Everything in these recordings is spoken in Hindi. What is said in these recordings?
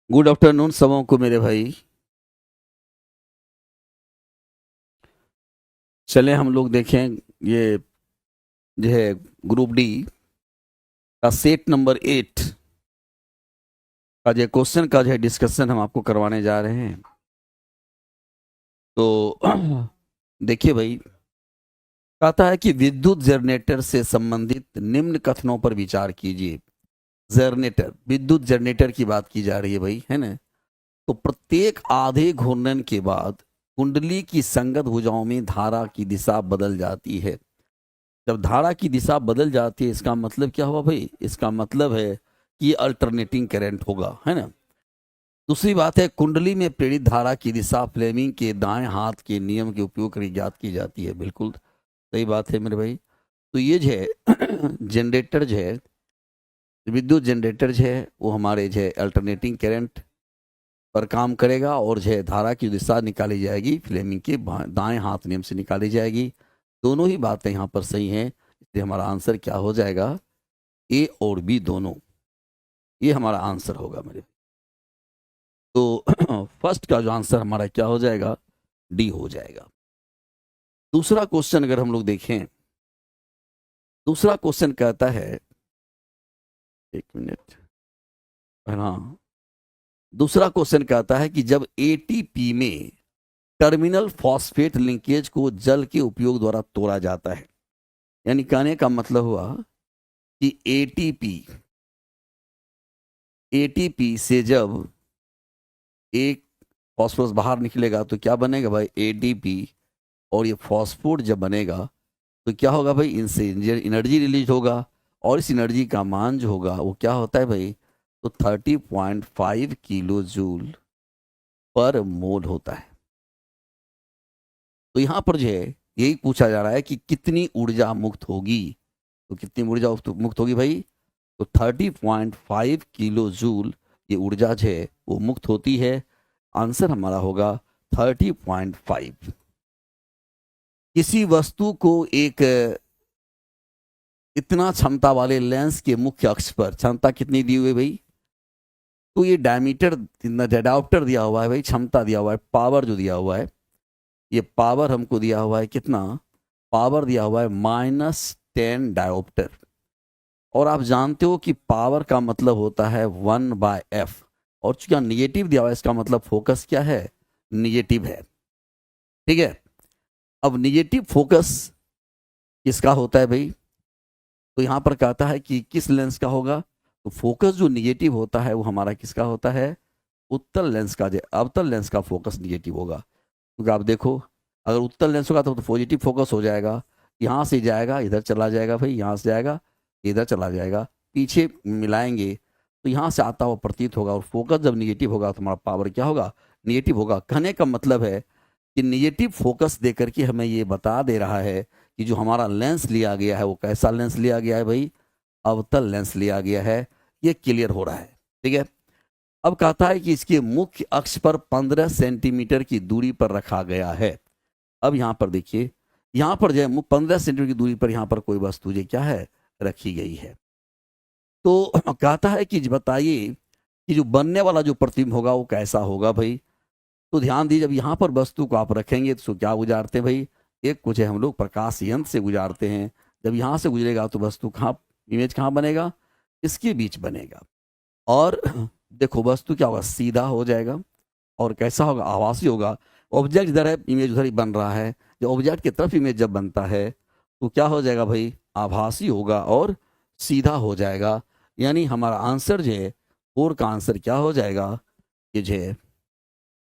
गुड आफ्टरनून सबों को मेरे भाई। चले हम लोग देखें ये जो है ग्रुप डी का सेट नंबर 8 का जो क्वेश्चन का जो है डिस्कशन हम आपको करवाने जा रहे हैं। तो देखिए भाई, कहता है कि विद्युत जनरेटर से संबंधित निम्न कथनों पर विचार कीजिए। जनरेटर, विद्युत जनरेटर की बात की जा रही है भाई, है ना। तो प्रत्येक आधे घूर्णन के बाद कुंडली की संगत भुजाओं में धारा की दिशा बदल जाती है। जब धारा की दिशा बदल जाती है, इसका मतलब क्या हुआ भाई? इसका मतलब है कि अल्टरनेटिंग करंट होगा, है ना। दूसरी बात है, कुंडली में प्रेरित धारा की दिशा फ्लेमिंग के दाएं हाथ के नियम के उपयोग कर ज्ञात की जाती है। बिल्कुल सही बात है मेरे भाई। तो ये जो है जनरेटर जो है, विद्युत जनरेटर जो है, वो हमारे जो है अल्टरनेटिंग करंट पर काम करेगा और जो है धारा की दिशा निकाली जाएगी फ्लेमिंग के दाएं हाथ नियम से निकाली जाएगी। दोनों ही बातें यहाँ पर सही हैं, इसलिए हमारा आंसर क्या हो जाएगा? ए और बी दोनों, ये हमारा आंसर होगा मेरे। तो फर्स्ट का जो आंसर हमारा क्या हो जाएगा? डी हो जाएगा। दूसरा क्वेश्चन अगर हम लोग देखें, दूसरा क्वेश्चन कहता है, एक मिनट, हाँ, दूसरा क्वेश्चन कहता है कि जब एटीपी में टर्मिनल फॉस्फेट लिंकेज को जल के उपयोग द्वारा तोड़ा जाता है, यानी कहने का मतलब हुआ कि एटीपी एटीपी से जब एक फॉस्फोरस बाहर निकलेगा तो क्या बनेगा भाई? एटीपी। और ये फॉस्फोर जब बनेगा तो क्या होगा भाई? इनसे एनर्जी रिलीज होगा, और इस एनर्जी का मान जो होगा वो क्या होता है भाई? तो 30.5 किलो जूल पर मोल होता है। तो यहाँ पर जो है यही पूछा जा रहा है कि कितनी ऊर्जा मुक्त होगी। तो कितनी ऊर्जा मुक्त होगी भाई? तो 30.5 किलो जूल ये ऊर्जा जो है वो मुक्त होती है। आंसर हमारा होगा 30.5। किसी वस्तु को एक इतना क्षमता वाले लेंस के मुख्य अक्ष पर क्षमता कितनी दी हुई है भाई? तो ये डायमीटर, डायोप्टर दिया हुआ है भाई, क्षमता दिया हुआ है, पावर जो दिया हुआ है, ये पावर हमको दिया हुआ है कितना? पावर दिया हुआ है -10 डायोप्टर। और आप जानते हो कि पावर का मतलब होता है 1/f। और चूंकि निगेटिव दिया हुआ है, इसका मतलब फोकस क्या है? निगेटिव है। ठीक है। अब निगेटिव फोकस किसका होता है भाई? तो यहां पर कहता है कि किस लेंस का होगा। तो फोकस जो निगेटिव होता है वो हमारा किसका होता है? उत्तल लेंस का। जो अवतल लेंस का फोकस निगेटिव होगा, क्योंकि आप देखो, अगर उत्तल लेंस होगा तो पॉजिटिव फोकस हो जाएगा। यहाँ से जाएगा इधर चला जाएगा भाई, यहाँ से जाएगा इधर चला जाएगा, पीछे मिलाएंगे तो यहाँ से आता हुआ प्रतीत होगा। और फोकस जब निगेटिव होगा तो हमारा पावर क्या होगा? निगेटिव होगा। कहने का मतलब है कि निगेटिव फोकस दे करके हमें ये बता दे रहा है कि जो हमारा लेंस लिया गया है वो कैसा लेंस लिया गया है भाई? अवतल लेंस लिया गया है। ये क्लियर हो रहा है। ठीक है। अब कहता है कि इसके मुख्य अक्ष पर 15 सेंटीमीटर की दूरी पर रखा गया है। अब यहां पर देखिए, यहां पर जो है 15 सेंटीमीटर की दूरी पर यहां पर कोई वस्तु जो क्या है? रखी गई है। तो कहता है कि बताइए कि जो बनने वाला जो प्रतिबिंब होगा वो कैसा होगा भाई? तो ध्यान दीजिए, जब यहाँ पर वस्तु को आप रखेंगे तो क्या गुजारते हैं भाई? एक कुछ है, हम लोग प्रकाश यंत्र से गुजारते हैं। जब यहाँ से गुजरेगा तो वस्तु कहाँ, इमेज कहाँ बनेगा? इसके बीच बनेगा। और देखो वस्तु क्या होगा? सीधा हो जाएगा। और कैसा होगा? आभासी होगा। ऑब्जेक्ट इधर है, इमेज उधर ही बन रहा है। जब ऑब्जेक्ट की तरफ इमेज जब बनता है तो क्या हो जाएगा भाई? आभासी होगा और सीधा हो जाएगा। यानी हमारा आंसर जो है, फोर का आंसर क्या हो जाएगा? ये जो है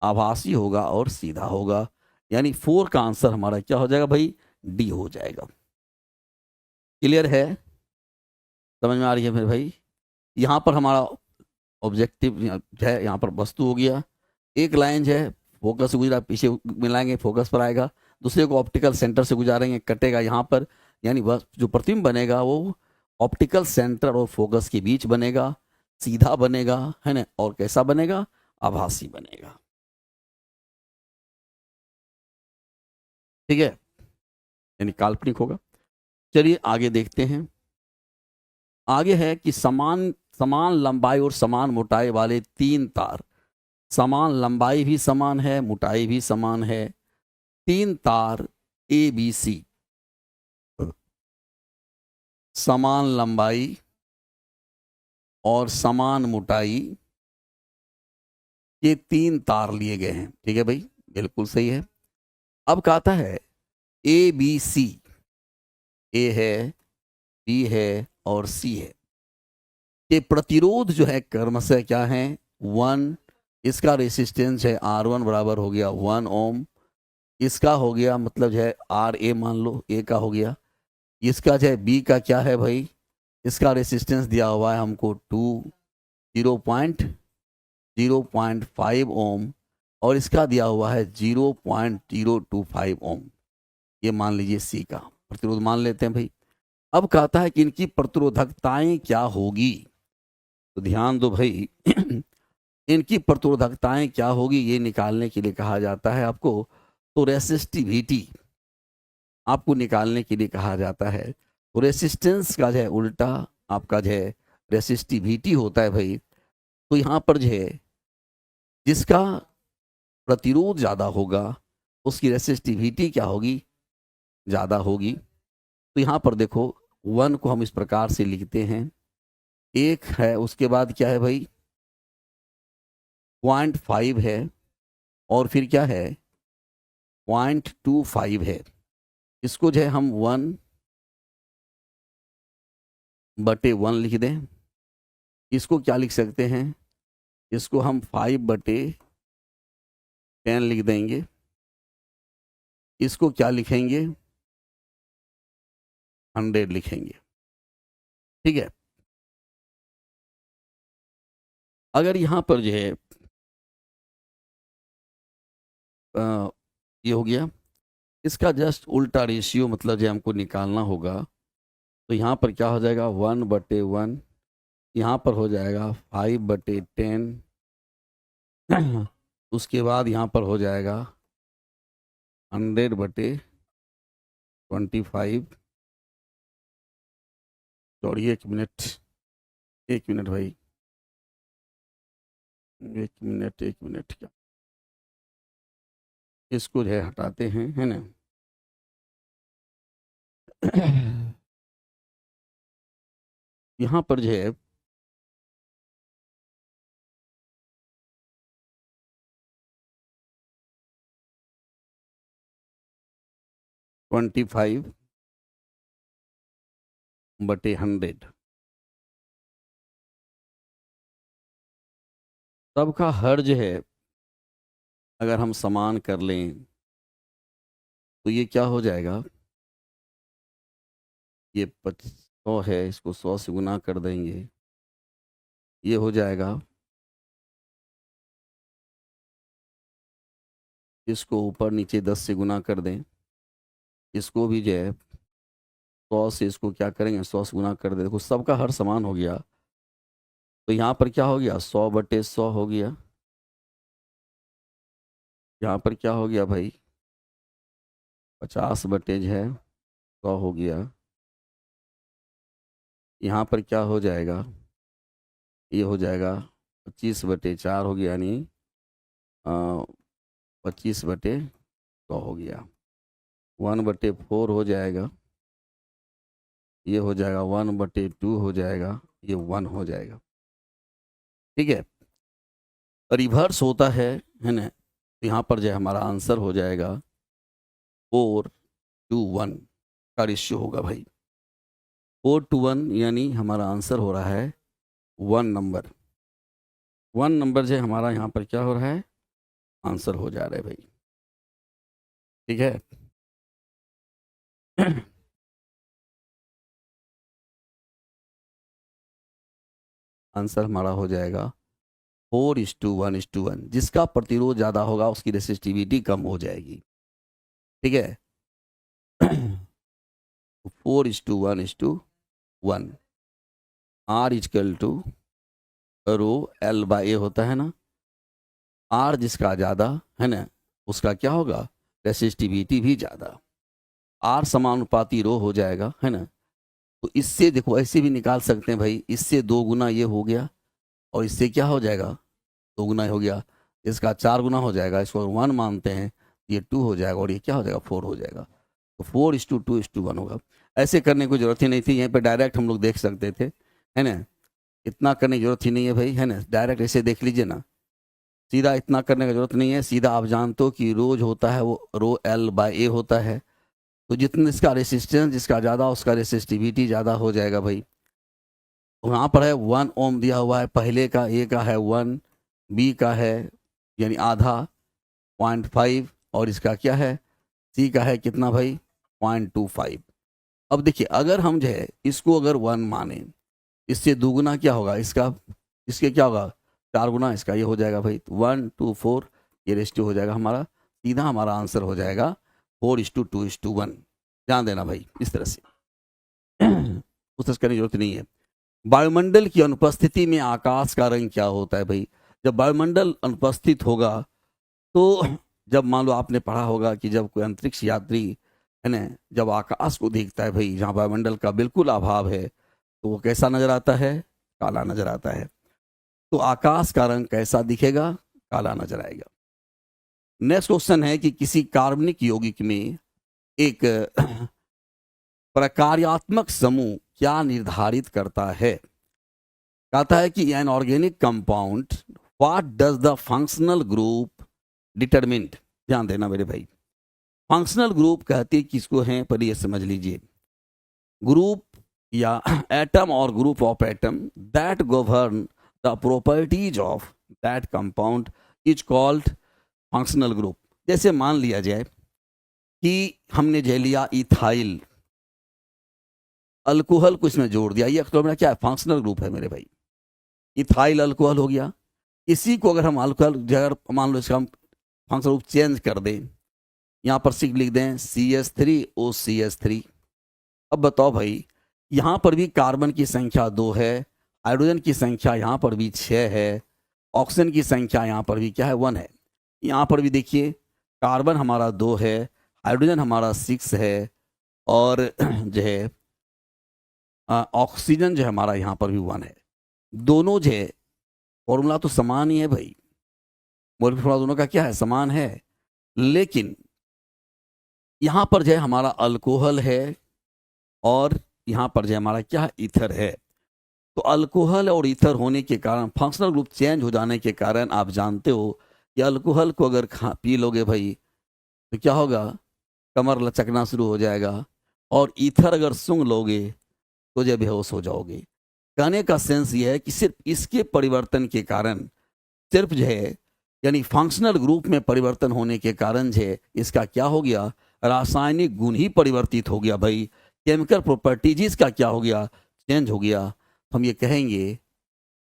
आभासी होगा और सीधा होगा। यानी फोर का आंसर हमारा क्या हो जाएगा भाई? डी हो जाएगा। क्लियर है? समझ में आ रही है मेरे भाई? यहाँ पर हमारा ऑब्जेक्टिव है, यहाँ पर वस्तु हो गया, एक लाइन जो है फोकस से गुजरा, पीछे मिलाएंगे फोकस पर आएगा। दूसरे को ऑप्टिकल सेंटर से गुजारेंगे, कटेगा यहाँ पर। यानी वह जो प्रतिबिंब बनेगा वो ऑप्टिकल सेंटर और फोकस के बीच बनेगा, सीधा बनेगा, है ना। और कैसा बनेगा? आभासी बनेगा। ठीक है, यानी काल्पनिक होगा। चलिए आगे देखते हैं। आगे है कि समान समान लंबाई और समान मोटाई वाले 3 तार, समान लंबाई भी समान है, मोटाई भी समान है, 3 तार ABC, समान लंबाई और समान मोटाई, ये 3 तार लिए गए हैं। ठीक है भाई, बिल्कुल सही है। अब कहता है ABC, ए है, बी है और सी है, ये प्रतिरोध जो है क्रमशः क्या है 1, इसका रेसिस्टेंस है R1 बराबर हो गया 1 ओम, इसका हो गया मतलब जो है RA मान लो, ए का हो गया, इसका जो है बी का क्या है भाई, इसका रेसिस्टेंस दिया हुआ है हमको 0.5 ओम और इसका दिया हुआ है 0.025 ओम, ये मान लीजिए सी का प्रतिरोध मान लेते हैं भाई। अब कहता है कि इनकी प्रतिरोधकताएं क्या होगी, तो ध्यान दो भाई इनकी प्रतिरोधकताएं क्या होगी ये निकालने के लिए कहा जाता है आपको, तो रेसिस्टिविटी आपको निकालने के लिए कहा जाता है। तो रेसिस्टेंस का जो है उल्टा आपका जो है रेसिस्टिविटी होता है भाई। तो यहाँ पर जो है जिसका प्रतिरोध ज़्यादा होगा उसकी रेसिस्टिविटी क्या होगी, ज़्यादा होगी। तो यहाँ पर देखो 1 को हम इस प्रकार से लिखते हैं, 1 है, उसके बाद क्या है भाई 0.5 है और फिर क्या है 0.25 है। इसको जो है हम 1/1 लिख दें। इसको क्या लिख सकते हैं, इसको हम 5/10 लिख देंगे। इसको क्या लिखेंगे 100 लिखेंगे। ठीक है, अगर यहाँ पर जो है ये हो गया, इसका जस्ट उल्टा रेशियो मतलब जो हमको निकालना होगा, तो यहाँ पर क्या हो जाएगा 1/1, यहाँ पर हो जाएगा 5/10, उसके बाद यहाँ पर हो जाएगा 100/25। सॉरी, 1 मिनट भाई, 1 मिनट क्या, इसको जो है हटाते हैं, है ना। यहाँ पर जो है 25/100, सबका हर्ज है अगर हम समान कर लें तो ये क्या हो जाएगा, ये 100 है, इसको 100 से गुना कर देंगे, ये हो जाएगा, इसको ऊपर नीचे 10 से गुना कर दें, इसको भी जो है 100 से इसको क्या करेंगे 100 से गुना कर दें, देखो सबका हर समान हो गया। तो यहाँ पर क्या हो गया 100/100 हो गया, यहाँ पर क्या हो गया भाई 50/100 हो गया, यहाँ पर क्या हो जाएगा, ये हो जाएगा 25/4 हो गया, यानी 25/100 हो गया, 1/4 हो जाएगा, ये हो जाएगा 1/2 हो जाएगा, ये 1 हो जाएगा। ठीक है, रिवर्स होता है ना। तो यहाँ पर जो है हमारा आंसर हो जाएगा 4:1 का रेशियो होगा भाई, 4:1, यानी हमारा आंसर हो रहा है 1 नंबर। 1 नंबर जो है हमारा यहाँ पर क्या हो रहा है, आंसर हो जा रहा है भाई। ठीक है, आंसर हमारा हो जाएगा 4:1:1, जिसका प्रतिरोध ज़्यादा होगा उसकी रेसिस्टिविटी कम हो जाएगी। ठीक है, 4:1:1, R is equal to row L/A होता है ना, R जिसका ज़्यादा है ना उसका क्या होगा, रेसिस्टिविटी भी ज़्यादा, R समानुपाती रो हो जाएगा, है ना। तो इससे देखो ऐसे भी निकाल सकते हैं भाई, इससे 2 गुना ये हो गया और इससे क्या हो जाएगा, 2 गुना हो गया, इसका 4 गुना हो जाएगा, इसको 1 मानते हैं, ये 2 हो जाएगा और ये क्या हो जाएगा, 4 हो जाएगा। तो 4:2:1 होगा। ऐसे करने की जरूरत ही नहीं थी, यहीं पे डायरेक्ट हम लोग देख सकते थे, है ना। इतना करने की जरूरत ही नहीं है भाई, है ना, डायरेक्ट ऐसे देख लीजिए ना, सीधा इतना करने की जरूरत नहीं है। सीधा आप जानते हो कि रोज होता है वो रो L/A होता है, तो जितना इसका रेसिस्टेंस जिसका ज़्यादा उसका रेसिस्टिविटी ज़्यादा हो जाएगा भाई। वहाँ पर है 1 ओम दिया हुआ है, पहले का ए का है 1, बी का है यानी आधा 0.5 और इसका क्या है सी का है कितना भाई 0.25। अब देखिए अगर हम जो है इसको अगर 1 माने, इससे दुगुना क्या होगा इसका, इसके क्या होगा 4 गुना इसका, ये हो जाएगा भाई 1:4, ये रेशियो हो जाएगा हमारा, सीधा हमारा आंसर हो जाएगा 4:2:1। ध्यान देना भाई इस तरह से उस तरह करने की जरूरत नहीं है। वायुमंडल की अनुपस्थिति में आकाश का रंग क्या होता है भाई, जब वायुमंडल अनुपस्थित होगा तो जब मान लो आपने पढ़ा होगा कि जब कोई अंतरिक्ष यात्री है ना जब आकाश को देखता है भाई जहाँ वायुमंडल का बिल्कुल अभाव है तो वो कैसा नजर आता है, काला नजर आता है। तो आकाश का रंग कैसा दिखेगा, काला नजर आएगा। नेक्स्ट क्वेश्चन है कि किसी कार्बनिक यौगिक में एक प्रकार्यात्मक समूह क्या निर्धारित करता है। कहता है कि an organic compound what does the functional group determined. ध्यान देना मेरे भाई, फंक्शनल ग्रुप कहते किसको हैं पर ये समझ लीजिए, ग्रुप या एटम और group of atom that govern the properties of that compound is called functional group. जैसे मान लिया जाए कि हमने जे लिया इथाइल अल्कोहल को इसमें जोड़ दिया, ये मेरा क्या है फंक्शनल ग्रुप है मेरे भाई। इथाइल अल्कोहल हो गया, इसी को अगर हम अल्कोहल अगर मान लो इसका हम फंक्शनल ग्रुप चेंज कर दें, यहाँ पर सिर्फ लिख दें CH3OCH3। अब बताओ भाई यहाँ पर भी कार्बन की संख्या 2 है, हाइड्रोजन की संख्या यहाँ पर भी 6 है, ऑक्सीजन की संख्या यहाँ पर भी क्या है 1 है। यहाँ पर भी देखिए कार्बन हमारा 2 है, हाइड्रोजन हमारा 6 है और जो है ऑक्सीजन जो है हमारा यहाँ पर भी 1 है। दोनों जो है फॉर्मूला तो समान ही है भाई, मॉलिक्यूलर फॉर्मूला दोनों का क्या है समान है, लेकिन यहाँ पर जो है हमारा अल्कोहल है और यहाँ पर जो है हमारा क्या है ईथर है। तो अल्कोहल और ईथर होने के कारण फंक्शनल ग्रुप चेंज हो जाने के कारण आप जानते हो कि अल्कोहल को अगर पी लोगे भाई तो क्या होगा, कमर लचकना शुरू हो जाएगा, और ईथर अगर सूंघ लोगे तो जो बेहोश हो जाओगे। कहने का सेंस ये है कि सिर्फ इसके परिवर्तन के कारण, सिर्फ जो है यानी फंक्शनल ग्रुप में परिवर्तन होने के कारण जो है इसका क्या हो गया, रासायनिक गुण ही परिवर्तित हो गया भाई, केमिकल प्रॉपर्टीज का क्या हो गया चेंज हो गया। हम ये कहेंगे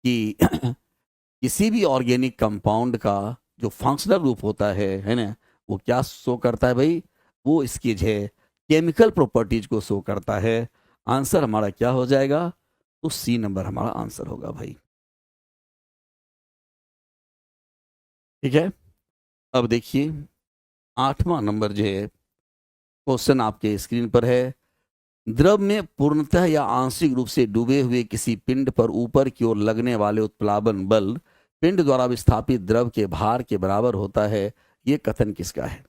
कि किसी भी ऑर्गेनिक कंपाउंड का जो फंक्शनल ग्रुप होता है ना, वो क्या शो करता है भाई, वो इसकी जो है केमिकल प्रॉपर्टीज को शो करता है। आंसर हमारा क्या हो जाएगा, तो C नंबर हमारा आंसर होगा भाई। ठीक है, अब देखिए 8वां नंबर जो है क्वेश्चन आपके स्क्रीन पर है, द्रव में पूर्णतः या आंशिक रूप से डूबे हुए किसी पिंड पर ऊपर की ओर लगने वाले उत्प्लावन बल पिंड द्वारा विस्थापित द्रव के भार के बराबर होता है, ये कथन किसका है।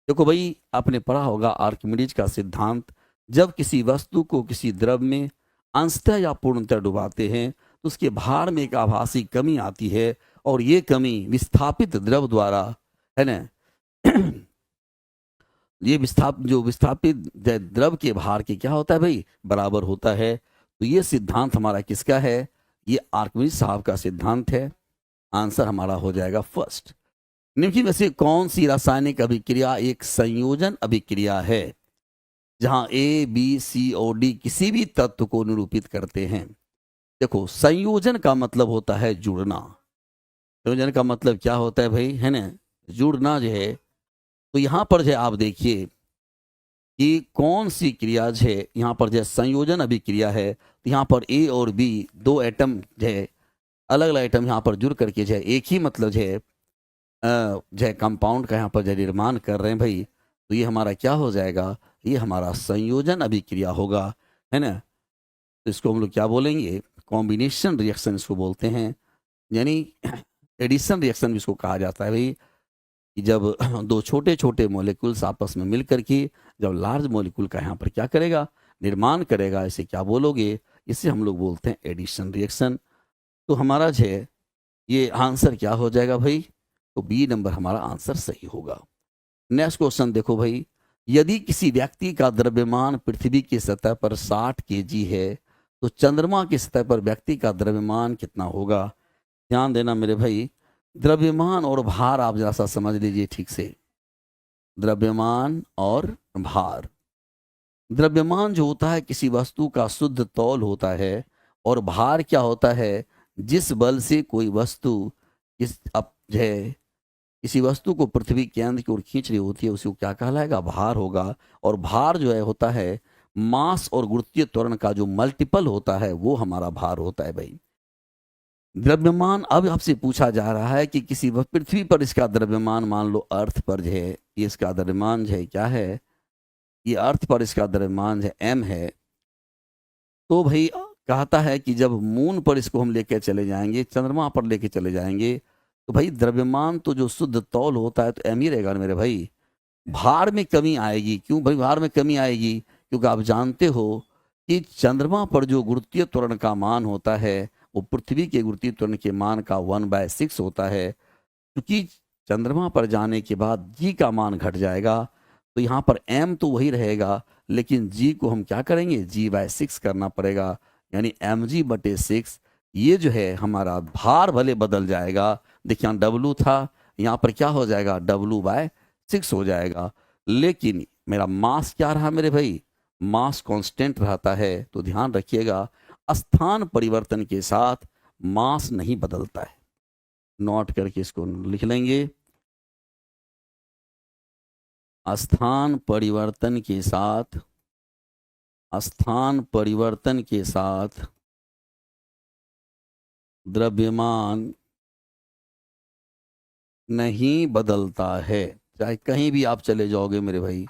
देखो भाई आपने पढ़ा होगा आर्किमिडीज का सिद्धांत, जब किसी वस्तु को किसी द्रव में अंशतः या पूर्णतः डुबाते हैं तो उसके भार में एक आभासी कमी आती है और ये कमी विस्थापित द्रव द्वारा है ना ये विस्थापित द्रव के भार के क्या होता है भाई बराबर होता है। तो ये सिद्धांत हमारा किसका है, ये आर्किमिडीज साहब का सिद्धांत है। आंसर हमारा हो जाएगा फर्स्ट। निम्नलिखित में से कौन सी रासायनिक अभिक्रिया एक संयोजन अभिक्रिया है जहां ABCOD किसी भी तत्व को निरूपित करते हैं। देखो संयोजन का मतलब होता है जुड़ना, संयोजन का मतलब क्या होता है भाई, है ना जुड़ना जो है। तो यहाँ पर जो है आप देखिए कि कौन सी क्रिया जो है यहाँ पर जो है संयोजन अभिक्रिया है, तो यहाँ पर A और B दो एटम जो है अलग अलग एटम यहाँ पर जुड़ करके जो है एक ही मतलब जो है कंपाउंड का यहाँ पर जो निर्माण कर रहे हैं भाई, तो ये हमारा क्या हो जाएगा, ये हमारा संयोजन अभिक्रिया होगा, है ना। तो इसको हम लोग क्या बोलेंगे, कॉम्बिनेशन रिएक्शन इसको बोलते हैं, यानी एडिशन रिएक्शन भी इसको कहा जाता है भाई, कि जब दो छोटे छोटे मॉलिक्यूल्स आपस में मिल करके जब लार्ज मॉलिक्यूल का यहाँ पर क्या करेगा, निर्माण करेगा, इसे क्या बोलोगे, इसे हम लोग बोलते हैं एडिशन रिएक्शन। तो हमारा जो है ये आंसर क्या हो जाएगा भाई, तो बी नंबर हमारा आंसर सही होगा। नेक्स्ट क्वेश्चन देखो भाई, यदि किसी व्यक्ति का द्रव्यमान पृथ्वी की सतह पर 60 केजी है तो चंद्रमा की सतह पर व्यक्ति का द्रव्यमान कितना होगा। ध्यान देना मेरे भाई, द्रव्यमान और भार आप जरा सा समझ लीजिए ठीक से। द्रव्यमान और भार, द्रव्यमान जो होता है किसी वस्तु का शुद्ध तौल होता है, और भार क्या होता है, जिस बल से कोई वस्तु इस अब जो है किसी वस्तु को पृथ्वी केंद्र की ओर खींच रही होती है, उसी को क्या कहलाएगा, भार होगा। और भार जो है होता है मास और गुरुत्वीय त्वरण का जो मल्टीपल होता है वो हमारा भार होता है भाई। द्रव्यमान, अब आपसे पूछा जा रहा है कि किसी पृथ्वी पर इसका द्रव्यमान, मान लो अर्थ पर जो है ये इसका द्रव्यमान जो है क्या है, ये अर्थ पर इसका द्रव्यमान जो है m है। तो भाई कहता है कि जब मून पर इसको हम लेके चले जाएंगे, चंद्रमा पर लेके चले जाएंगे, तो भाई द्रव्यमान तो जो शुद्ध तौल होता है तो m ही रहेगा ना मेरे भाई। भार में कमी आएगी, क्यों भाई भार में कमी आएगी, क्योंकि आप जानते हो कि चंद्रमा पर जो गुरुत्वीय त्वरण का मान होता है वो पृथ्वी के गुरुत्वीय त्वरण के मान का 1/6 होता है। क्योंकि चंद्रमा पर जाने के बाद जी का मान घट जाएगा, तो यहाँ पर m तो वही रहेगा, लेकिन g को हम क्या करेंगे, g/6 करना पड़ेगा, यानी mg/6। ये जो है हमारा भार भले बदल जाएगा, देखिए यहाँ w था, यहाँ पर क्या हो जाएगा, w/6 हो जाएगा, लेकिन मेरा मास क्या रहा मेरे भाई, मास कांस्टेंट रहता है। तो ध्यान रखिएगा, स्थान परिवर्तन के साथ मास नहीं बदलता है। नोट करके इसको लिख लेंगे, स्थान परिवर्तन के साथ, स्थान परिवर्तन के साथ द्रव्यमान नहीं बदलता है। चाहे कहीं भी आप चले जाओगे मेरे भाई,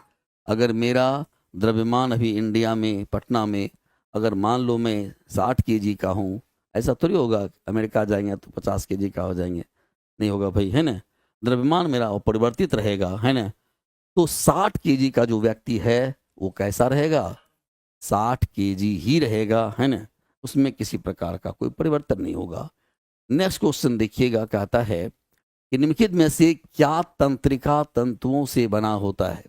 अगर मेरा द्रव्यमान अभी इंडिया में पटना में अगर मान लो मैं 60 केजी का हूँ, ऐसा थोड़ी होगा अमेरिका जाएंगे तो 50 केजी का हो जाएंगे, नहीं होगा भाई, है ना। द्रव्यमान मेरा परिवर्तित रहेगा, है ना। तो 60 केजी का जो व्यक्ति है वो कैसा रहेगा, 60 केजी ही रहेगा, है ना, उसमें किसी प्रकार का कोई परिवर्तन नहीं होगा। नेक्स्ट क्वेश्चन देखिएगा, कहता है कि निम्नलिखित में से क्या तंत्रिका तंतुओं से बना होता है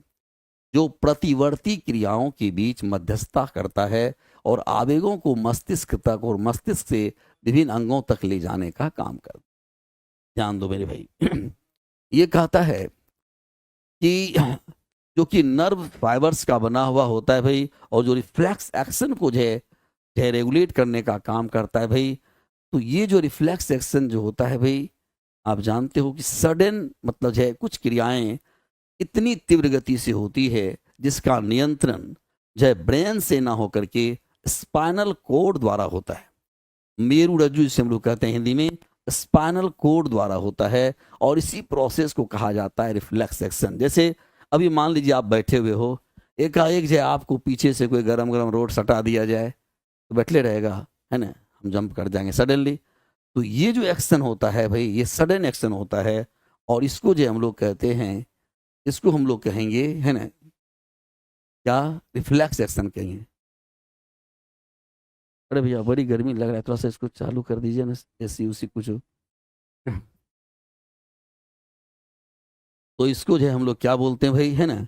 जो प्रतिवर्ती क्रियाओं के बीच मध्यस्थता करता है और आवेगों को मस्तिष्क तक और मस्तिष्क से विभिन्न अंगों तक ले जाने का काम करता है। ध्यान दो मेरे भाई, ये कहता है कि जो कि नर्व फाइबर्स का बना हुआ होता है भाई, और जो रिफ्लेक्स एक्शन को जो है रेगुलेट करने का काम करता है भाई। तो ये जो रिफ्लेक्स एक्शन जो होता है भाई, आप जानते हो कि सडन मतलब जो है कुछ क्रियाएं इतनी तीव्र गति से होती है जिसका नियंत्रण जो है ब्रेन से ना होकर के स्पाइनल कोड द्वारा होता है। मेरुरज्जु जिसे हम लोग कहते हैं हिंदी में, स्पाइनल कोड द्वारा होता है, और इसी प्रोसेस को कहा जाता है रिफ्लेक्स एक्शन। जैसे अभी मान लीजिए आप बैठे हुए हो, एकाएक जो है आपको पीछे से कोई गरम गरम रोड सटा दिया जाए तो बैठले रहेगा, है ना, हम जंप कर जाएंगे सडनली। तो ये जो एक्शन होता है भाई, ये सडन एक्शन होता है, और इसको जो हम लोग कहते हैं, इसको हम लोग कहेंगे, है ना, क्या, रिफ्लेक्स एक्शन कहेंगे। अरे भैया बड़ी गर्मी लग रहा है, थोड़ा सा इसको चालू कर दीजिए ना, एसी उसी कुछ। तो इसको जो है हम लोग क्या बोलते हैं भाई, है ना,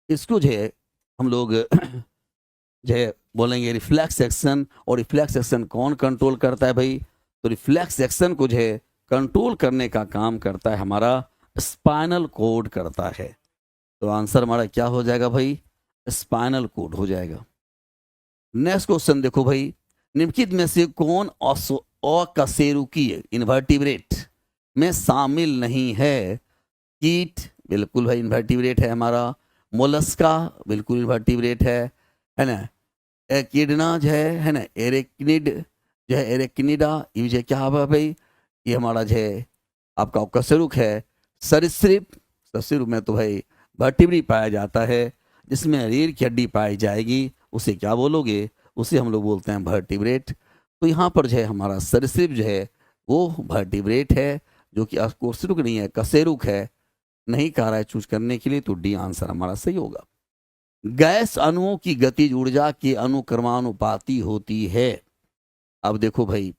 इसको जो है हम लोग जो है बोलेंगे रिफ्लेक्स एक्शन। और रिफ्लेक्स एक्शन कौन कंट्रोल करता है भाई, तो रिफ्लेक्स एक्शन को जो है कंट्रोल करने का काम करता है हमारा स्पाइनल कोड करता है। तो आंसर हमारा क्या हो जाएगा भाई, स्पाइनल कोड हो जाएगा। नेक्स्ट क्वेश्चन देखो भाई, निम्नलिखित में से कौन अकशेरुकीय इन्वर्टिब्रेट में शामिल नहीं है। कीट बिल्कुल भाई इन्वर्टिब्रेट है हमारा, मोलस्का बिल्कुल इन्वर्टिब्रेट है ना, एकिडना जो है ना, एरेक्निड जो है, एरेक्निडा ये जो क्या है भाई, ये हमारा जो है आपका अकशेरुक है। सरीसृप, सरीसृप में तो भाई वर्टिब्री पाया जाता है, जिसमें रीढ़ की हड्डी पाई जाएगी, उसे क्या बोलोगे, उसे हम लोग बोलते हैं वर्टिब्रेट। तो यहाँ पर जो है हमारा सरीसृप जो है वो वर्टिब्रेट है, जो कि अकशेरुक नहीं है, कशेरुक है। नहीं कह रहा है चूज करने के लिए, तो डी आंसर हमारा सही होगा। गैस अणुओं की गतिज ऊर्जा के अनुक्रमानुपाती होती है। अब देखो भाई,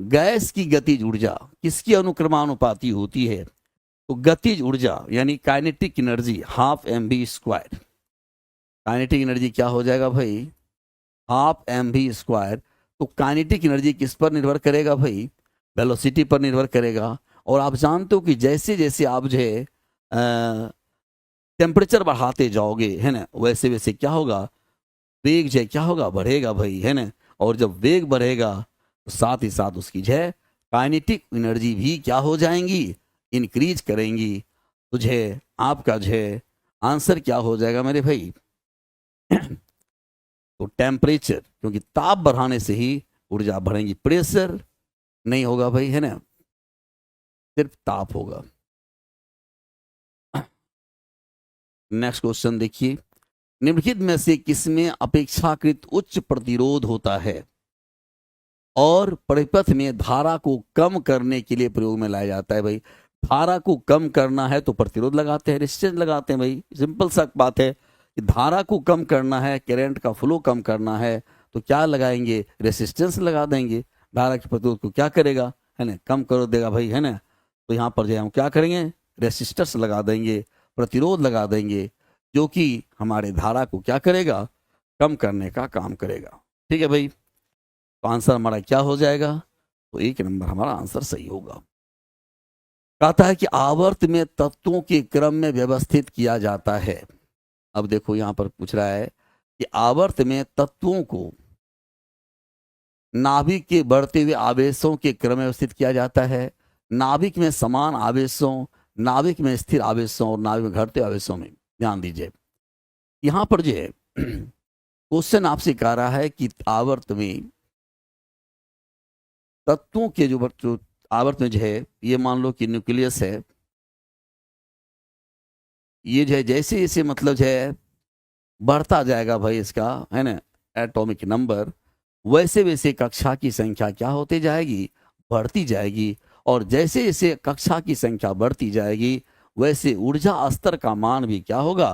गैस की गतिज ऊर्जा किसकी अनुक्रमानुपाती होती है? तो गतिज ऊर्जा यानी kinetic energy half M V square. Kinetic energy क्या हो जाएगा भाई? Half M V square. तो काइनेटिक एनर्जी किस पर निर्भर करेगा भाई? वेलोसिटी पर निर्भर करेगा। और आप जानते हो कि जैसे जैसे आप जो है टेम्परेचर बढ़ाते जाओगे, है ना, वैसे वैसे क्या होगा? वेग जो है क्या होगा? बढ़ेगा भाई, है ना। और जब वेग बढ़ेगा तो साथ ही साथ उसकी जो है काइनेटिक एनर्जी भी क्या हो जाएंगी? इंक्रीज करेंगी। तो जो है आपका जो है आंसर क्या हो जाएगा मेरे भाई? तो टेम्परेचर, क्योंकि ताप बढ़ाने से ही ऊर्जा बढ़ेगी, प्रेशर नहीं होगा भाई, है ना, सिर्फ ताप होगा। नेक्स्ट क्वेश्चन देखिए, निम्नलिखित में से किसमें अपेक्षाकृत उच्च प्रतिरोध होता है और परिपथ में धारा को कम करने के लिए प्रयोग में लाया जाता है? भाई धारा को कम करना है तो प्रतिरोध लगाते हैं, रेजिस्टेंस लगाते हैं भाई। सिंपल सा बात है कि धारा को कम करना है, करंट का फ्लो कम करना है, तो क्या लगाएंगे? रेसिस्टेंस लगा देंगे। धारा के प्रतिरोध को क्या करेगा, है ना, कम कर देगा भाई, है ना। तो यहाँ पर जो है हम क्या करेंगे? रेसिस्टर्स लगा देंगे, प्रतिरोध लगा देंगे, जो कि हमारे धारा को क्या करेगा? कम करने का काम करेगा। ठीक है भाई, तो आंसर हमारा क्या हो जाएगा? तो एक नंबर हमारा आंसर सही होगा। कहता है कि आवर्त में तत्वों के क्रम में व्यवस्थित किया जाता है। अब देखो यहां पर पूछ रहा है कि आवर्त में तत्वों को नाभिक के बढ़ते हुए आवेशों के क्रम में व्यवस्थित किया जाता है। नाभिक में समान आवेशों, नाभिक में स्थिर आवेशों और नाभिक में घटते आवेशों में ध्यान दीजिए। यहां पर जो है क्वेश्चन आपसे कह रहा है कि आवर्त में तत्वों के जो आवर्त में जो है, ये मान लो कि न्यूक्लियस है, ये जो है जैसे जैसे मतलब जो है बढ़ता जाएगा भाई इसका, है ना, एटॉमिक नंबर, वैसे वैसे कक्षा की संख्या क्या होती जाएगी? बढ़ती जाएगी। और जैसे जैसे कक्षा की संख्या बढ़ती जाएगी वैसे ऊर्जा स्तर का मान भी क्या होगा?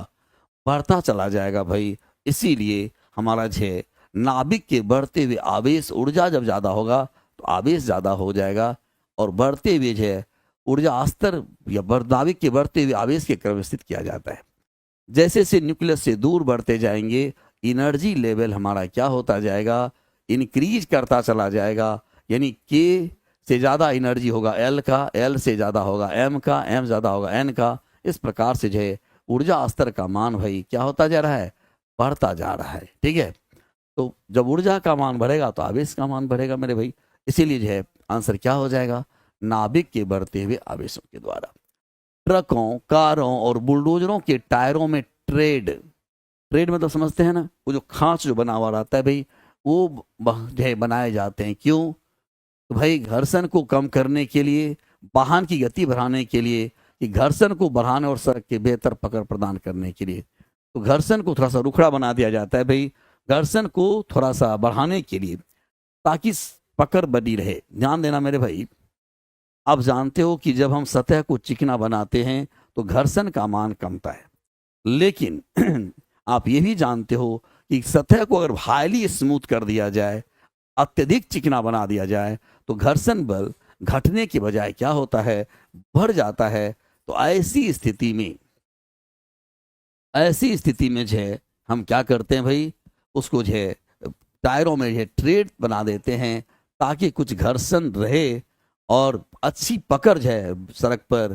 बढ़ता चला जाएगा भाई। इसीलिए हमारा जो है नाभिक के बढ़ते हुए आवेश, ऊर्जा जब ज़्यादा होगा तो आवेश ज़्यादा हो जाएगा, और बढ़ते हुए जो है ऊर्जा स्तर या नाभिक के बढ़ते हुए आवेश के क्रम में स्थित किया जाता है। जैसे जैसे न्यूक्लियस से दूर बढ़ते जाएंगे एनर्जी लेवल हमारा क्या होता जाएगा? इंक्रीज करता चला जाएगा। यानी के से ज़्यादा एनर्जी होगा एल का, एल से ज़्यादा होगा एम का, एम ज़्यादा होगा एन का। इस प्रकार से जो है ऊर्जा स्तर का मान भाई क्या होता जा रहा है? बढ़ता जा रहा है। ठीक है, तो जब ऊर्जा का मान बढ़ेगा तो आवेश का मान बढ़ेगा मेरे भाई। इसीलिए जो है आंसर क्या हो जाएगा? नाभिक के बढ़ते हुए आवेशों के द्वारा। ट्रकों, कारों और बुलडोजरों के टायरों में ट्रेड, ट्रेड मतलब समझते हैं ना, वो जो खांच जो बना हुआ रहता है भाई, वो जो है बनाए जाते हैं। क्यों? तो भाई घर्षण को कम करने के लिए, वाहन की गति बढ़ाने के लिए, कि घर्षण को बढ़ाने और सड़क के बेहतर पकड़ प्रदान करने के लिए। तो घर्षण को थोड़ा सा रुखड़ा बना दिया जाता है भाई, घर्षण को थोड़ा सा बढ़ाने के लिए, ताकि पकड़ बनी रहे। ध्यान देना मेरे भाई, आप जानते हो कि जब हम सतह को चिकना बनाते हैं तो घर्षण का मान कमता है, लेकिन आप ये भी जानते हो कि सतह को अगर हाईली स्मूथ कर दिया जाए, अत्यधिक चिकना बना दिया जाए, तो घर्षण बल घटने के बजाय क्या होता है? बढ़ जाता है। तो ऐसी स्थिति में जो है हम क्या करते हैं भाई? उसको जो है टायरों में जो है ट्रेड बना देते हैं, ताकि कुछ घर्षण रहे और अच्छी पकड़ जो है सड़क पर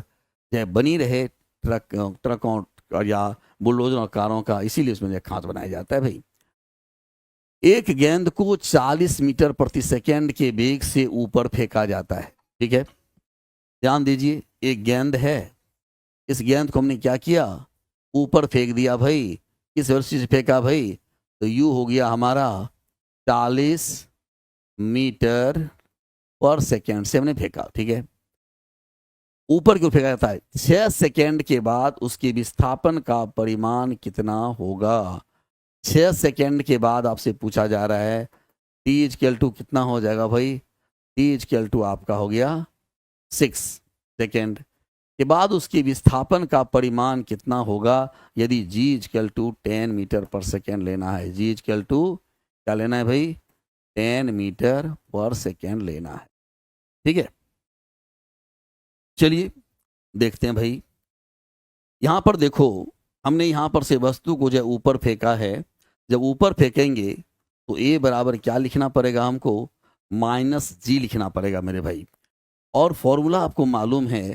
जो है बनी रहे, ट्रकों या बुलडोजर और कारों का। इसीलिए उसमें जो खांच बनाया जाता है भाई। एक गेंद को 40 मीटर प्रति सेकेंड के वेग से ऊपर फेंका जाता है। ठीक है, ध्यान दीजिए, एक गेंद है, इस गेंद को हमने क्या किया? ऊपर फेंक दिया भाई। किस वेलोसिटी से फेंका भाई? तो यू हो गया हमारा 40 मीटर पर सेकेंड से हमने फेंका। ठीक है, ऊपर क्यों फेंका जाता है? 6 सेकेंड के बाद उसके विस्थापन का परिमाण कितना होगा? 6 सेकेंड के बाद आपसे पूछा जा रहा है टी इजकल टू कितना हो जाएगा भाई, टी इजकल टू आपका हो गया 6 सेकेंड के बाद उसकी विस्थापन का परिमाण कितना होगा यदि जी इजकल टू 10 मीटर पर सेकेंड लेना है। जी इजकल टू क्या लेना है भाई, 10 मीटर पर सेकेंड लेना है। ठीक है, चलिए देखते हैं भाई। यहां पर देखो, हमने यहां पर से वस्तु को जो ऊपर फेंका है, जब ऊपर फेंकेंगे तो ए बराबर क्या लिखना पड़ेगा हमको, -g लिखना पड़ेगा मेरे भाई। और फॉर्मूला आपको मालूम है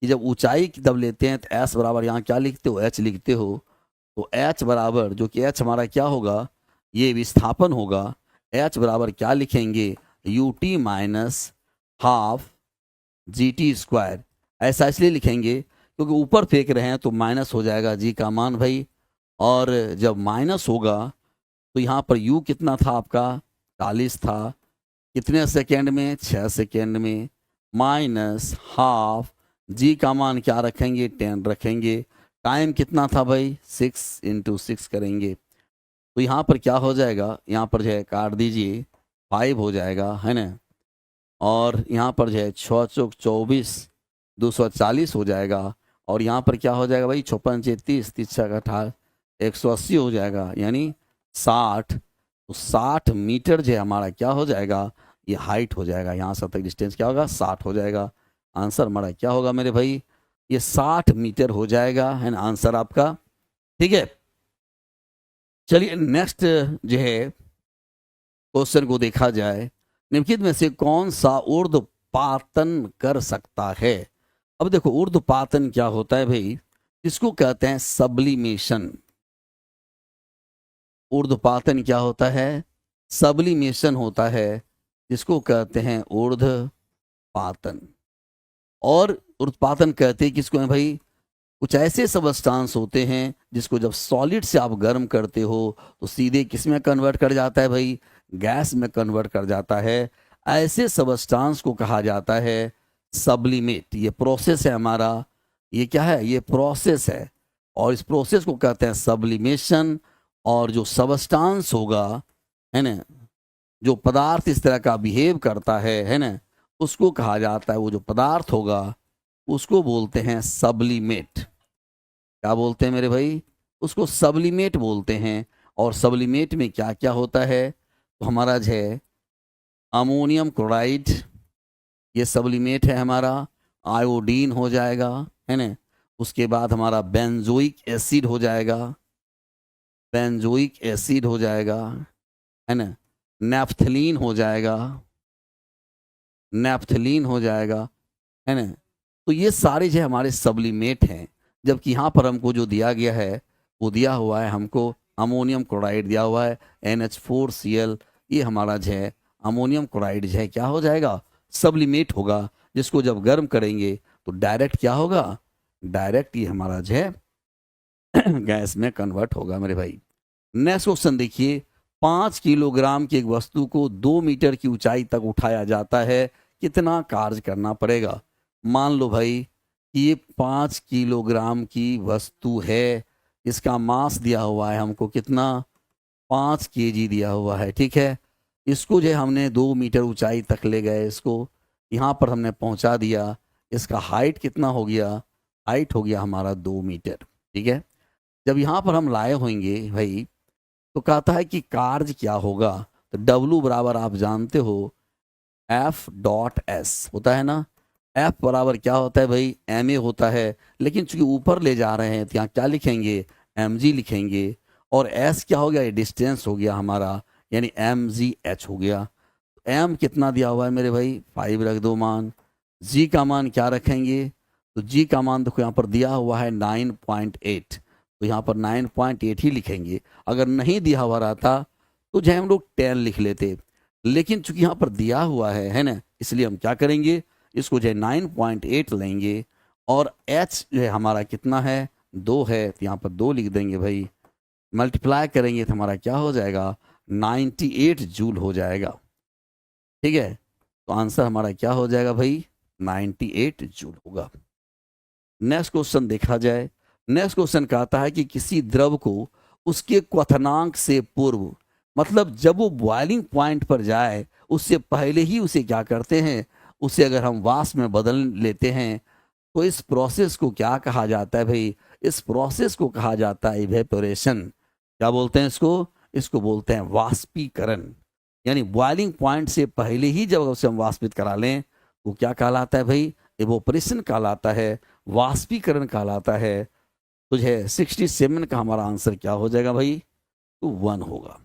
कि जब ऊंचाई की जब लेते हैं तो एस बराबर यहाँ क्या लिखते हो, एच लिखते हो। तो एच बराबर, जो कि एच हमारा क्या होगा, ये विस्थापन होगा। एच बराबर क्या लिखेंगे, ut minus half G T square. ऐसा इसलिए लिखेंगे क्योंकि ऊपर फेंक रहे हैं तो माइनस हो जाएगा जी का मान भाई। और जब माइनस होगा तो यहाँ पर u कितना था आपका, 40 था। कितने सेकेंड में, 6 सेकेंड में। माइनस हाफ जी का मान क्या रखेंगे, 10 रखेंगे। टाइम कितना था भाई, 6 × 6 करेंगे तो यहाँ पर क्या हो जाएगा, यहाँ पर जो है काट दीजिए, 5 हो जाएगा, है ना। और यहाँ पर जो है 6 चौक 24, 240 हो जाएगा। और यहाँ पर क्या हो जाएगा भाई, 56 × 30, 30 × 18, 180 हो जाएगा, यानी 60। तो 60 मीटर जो है हमारा क्या हो जाएगा, ये हाइट हो जाएगा। यहाँ से तक डिस्टेंस क्या होगा, 60 हो जाएगा। आंसर हमारा क्या होगा मेरे भाई, ये 60 मीटर हो जाएगा, है ना आंसर आपका। ठीक है, चलिए नेक्स्ट जो है क्वेश्चन को देखा जाए। निम्नलिखित में से कौन सा ऊर्ध्वपातन कर सकता है। अब देखो ऊर्ध्वपातन क्या होता है भाई, इसको कहते हैं सब्लिमेशन। ऊर्ध्वपातन क्या होता है, सब्लिमेशन होता है, जिसको कहते हैं ऊर्ध्वपातन। और ऊर्ध्वपातन कहते हैं किसको है भाई, कुछ ऐसे सबस्टांस होते हैं जिसको जब सॉलिड से आप गर्म करते हो तो सीधे किस में कन्वर्ट कर जाता है भाई, गैस में कन्वर्ट कर जाता है। ऐसे सबस्टांस को कहा जाता है सब्लिमेट। ये प्रोसेस है हमारा, ये क्या है, ये प्रोसेस है। और इस प्रोसेस को कहते हैं सब्लिमेशन। और जो सबस्टांस होगा, है ना, जो पदार्थ इस तरह का बिहेव करता है ना, उसको कहा जाता है, वो जो पदार्थ होगा उसको बोलते हैं सब्लिमेट। क्या बोलते हैं मेरे भाई, उसको सब्लिमेट बोलते हैं। और सब्लिमेट में क्या क्या होता है, तो हमारा जो है अमोनियम क्लोराइड, ये सब्लिमेट है हमारा। आयोडीन हो जाएगा, है ना। उसके बाद हमारा बेंजोइक एसिड हो जाएगा, बेंजोइक एसिड हो जाएगा, है ना। नेफ्थलीन हो जाएगा, नेफ्थलीन हो जाएगा, है ना। तो ये सारे जो हमारे सब्लिमेट हैं। जबकि यहाँ पर हमको जो दिया गया है वो दिया हुआ है हमको अमोनियम क्लोराइड दिया हुआ है NH4Cl। ये हमारा जो है अमोनियम क्लोराइड जो है क्या हो जाएगा, सब्लिमेट होगा, जिसको जब गर्म करेंगे तो डायरेक्ट क्या होगा, डायरेक्ट ये हमारा जो है गैस में कन्वर्ट होगा मेरे भाई। नेक्स्ट क्वेश्चन देखिए, 5 किलोग्राम की एक वस्तु को 2 मीटर की ऊंचाई तक उठाया जाता है, कितना कार्य करना पड़ेगा। मान लो भाई कि ये 5 किलोग्राम की वस्तु है, इसका मास दिया हुआ है हमको कितना, 5 kg दिया हुआ है, ठीक है। इसको जो हमने 2 मीटर ऊंचाई तक ले गए, इसको यहाँ पर हमने पहुँचा दिया। इसका हाइट कितना हो गया, हाइट हो गया हमारा 2 मीटर, ठीक है। जब यहाँ पर हम लाए होंगे भाई तो कहता है कि कार्य क्या होगा। तो W बराबर आप जानते हो F.S होता है ना। F बराबर क्या होता है भाई, ma होता है। लेकिन चूंकि ऊपर ले जा रहे हैं तो यहाँ क्या लिखेंगे, mg लिखेंगे। और s क्या हो गया, ये डिस्टेंस हो गया हमारा, यानी mgh हो गया। m कितना दिया हुआ है मेरे भाई, 5 रख दो मान। g का मान क्या रखेंगे, तो g का मान देखो यहाँ पर दिया हुआ है 9.8, तो यहाँ पर 9.8 ही लिखेंगे। अगर नहीं दिया हुआ रहता तो जो हम लोग 10 लिख लेते। लेकिन चूंकि यहाँ पर दिया हुआ है ना, इसलिए हम क्या करेंगे, इसको जो है 9.8 लेंगे। और h जो है हमारा कितना है, 2 है, तो यहाँ पर 2 लिख देंगे भाई। मल्टीप्लाई करेंगे तो हमारा क्या हो जाएगा, 98 जूल हो जाएगा, ठीक है। तो आंसर हमारा क्या हो जाएगा भाई, 98 जूल होगा। नेक्स्ट क्वेश्चन देखा जाए। नेक्स्ट क्वेश्चन कहता है कि किसी द्रव को उसके क्वथनांक से पूर्व, मतलब जब वो बॉइलिंग पॉइंट पर जाए उससे पहले ही उसे क्या करते हैं, उसे अगर हम वाष्प में बदल लेते हैं तो इस प्रोसेस को क्या कहा जाता है भाई, इस प्रोसेस को कहा जाता है इवेपोरेशन। क्या बोलते हैं इसको, इसको बोलते हैं वाष्पीकरण। यानी बॉइलिंग पॉइंट से पहले ही जब उसे हम वाष्पित करा लें वो क्या कहलाता है भाई, इवोपरेशन कहलाता है, वाष्पीकरण कहलाता है। तो जो है 67 का हमारा आंसर क्या हो जाएगा भाई, तो 1 होगा।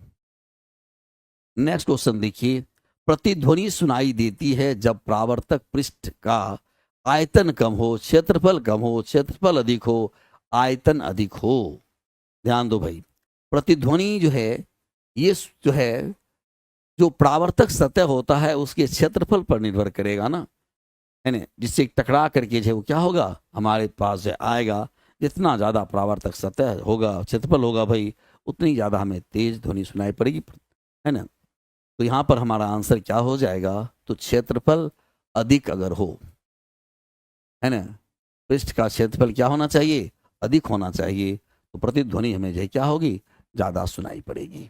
नेक्स्ट क्वेश्चन देखिए, प्रतिध्वनि सुनाई देती है जब परावर्तक पृष्ठ का आयतन कम हो, क्षेत्रफल कम हो, क्षेत्रफल अधिक हो, आयतन अधिक हो। ध्यान दो भाई, प्रतिध्वनि जो है ये जो है जो परावर्तक सतह होता है उसके क्षेत्रफल पर निर्भर करेगा ना, है ना, जिससे टकरा करके जो वो क्या होगा हमारे पास जो आएगा। जितना ज्यादा परावर्तक सतह होगा, क्षेत्रफल होगा भाई, उतनी ज्यादा हमें तेज ध्वनि सुनाई पड़ेगी, है ना। तो यहाँ पर हमारा आंसर क्या हो जाएगा, तो क्षेत्रफल अधिक अगर हो, है ना, पृष्ठ का क्षेत्रफल क्या होना चाहिए, अधिक होना चाहिए, तो प्रतिध्वनि हमें जो क्या होगी, ज्यादा सुनाई पड़ेगी।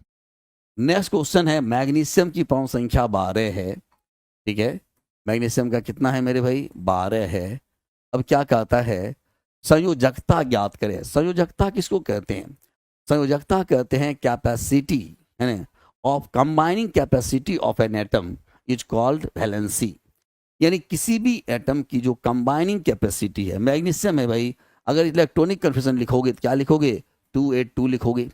नेक्स्ट क्वेश्चन है, मैग्नीशियम की परमाणु संख्या 12 है, ठीक है, मैग्नीशियम का कितना है मेरे भाई, 12 है। अब क्या कहता है, संयोजकता ज्ञात करें। संयोजकता किसको कहते हैं, संयोजकता कहते हैं कैपेसिटी, है ना, of combining capacity of an atom is called valency. यानी किसी भी एटम की जो कंबाइनिंग कैपेसिटी है, मैग्नीशियम है भाई, अगर इलेक्ट्रॉनिक कन्फिगरेशन लिखोगे तो क्या लिखोगे, 282 लिखोगे।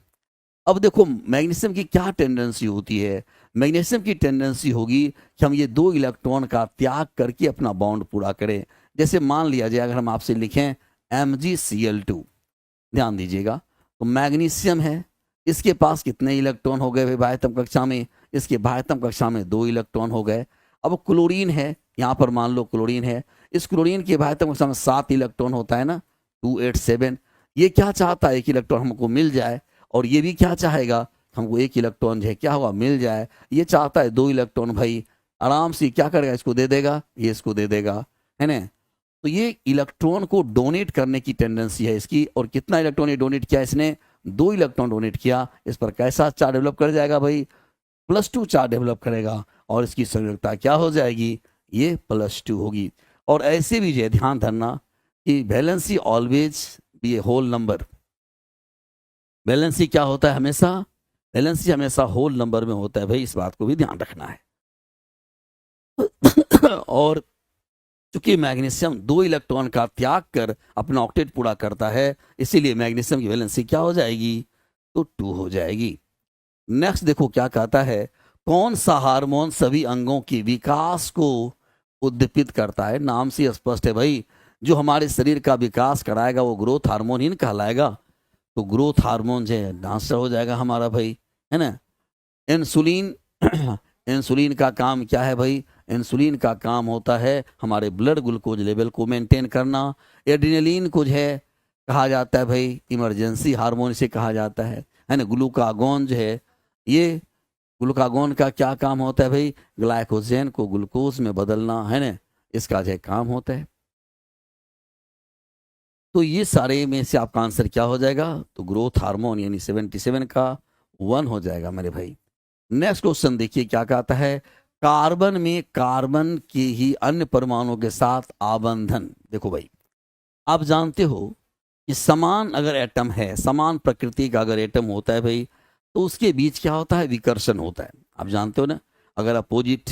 अब देखो मैग्नीशियम की क्या टेंडेंसी होती है, मैग्नीशियम की टेंडेंसी होगी कि हम ये 2 इलेक्ट्रॉन का त्याग करके अपना बॉन्ड पूरा करें। जैसे मान लिया जाए अगर हम आपसे लिखें MgCl2, ध्यान दीजिएगा, तो मैग्नीशियम है, इसके पास कितने इलेक्ट्रॉन हो गए भाई बाह्यतम कक्षा में, इसके बाह्यतम कक्षा में 2 इलेक्ट्रॉन हो गए। अब क्लोरीन है, यहाँ पर मान लो क्लोरीन है, इस क्लोरीन के बाह्यतम कक्षा में 7 इलेक्ट्रॉन होता है ना, 287। ये क्या चाहता है, 1 इलेक्ट्रॉन हमको मिल जाए, और ये भी क्या चाहेगा, हमको 1 इलेक्ट्रॉन जो है क्या होगा, मिल जाए। ये चाहता है 2 इलेक्ट्रॉन भाई, आराम से क्या करेगा, इसको दे देगा, ये इसको दे देगा, है ना। तो ये इलेक्ट्रॉन को डोनेट करने की टेंडेंसी है इसकी, और कितना इलेक्ट्रॉन ये डोनेट किया इसने, 2 इलेक्ट्रॉन डोनेट किया। इस पर कैसा चार्ज डेवलप कर जाएगा भाई, +2 चार्ज डेवलप करेगा, और इसकी संयोजकता क्या हो जाएगी, ये +2 होगी। और ऐसे भी जो ध्यान धरना कि valency always be a whole number, valency क्या होता है हमेशा, वैलेंसी हमेशा होल नंबर में होता है भाई, इस बात को भी ध्यान रखना है। और चूंकि मैग्नीशियम 2 इलेक्ट्रॉन का त्याग कर अपना ऑक्टेट पूरा करता है, इसीलिए मैग्नीशियम की वैलेंसी क्या हो जाएगी, तो 2 हो जाएगी। नेक्स्ट देखो क्या कहता है, कौन सा हार्मोन सभी अंगों के विकास को उद्दीपित करता है। नाम से स्पष्ट है भाई, जो हमारे शरीर का विकास कराएगा वो ग्रोथ हार्मोन ही कहलाएगा। तो ग्रोथ हार्मोन जो है डांसर हो जाएगा हमारा भाई, है ना। इंसुलिन इंसुलिन का काम क्या है भाई, इंसुलिन का काम होता है हमारे ब्लड ग्लूकोज लेवल को मेंटेन करना। एड्रेनलिन को जो है कहा जाता है भाई इमरजेंसी हार्मोन से कहा जाता है ना। ग्लूकागोन जो है, ये ग्लूकागोन का क्या काम होता है भाई, ग्लाइकोजन को ग्लूकोज में बदलना, है ना, इसका जो काम होता है। तो ये सारे में से आपका आंसर क्या हो जाएगा, तो ग्रोथ हार्मोन यानी 77 का 1 हो जाएगा मेरे भाई। नेक्स्ट क्वेश्चन देखिए क्या कहता है, कार्बन में कार्बन के ही अन्य परमाणुओं के साथ आबंधन। देखो भाई, आप जानते हो कि समान अगर एटम है, समान प्रकृति का अगर एटम होता है भाई, तो उसके बीच क्या होता है, विकर्षण होता है। आप जानते हो ना, अगर अपोजिट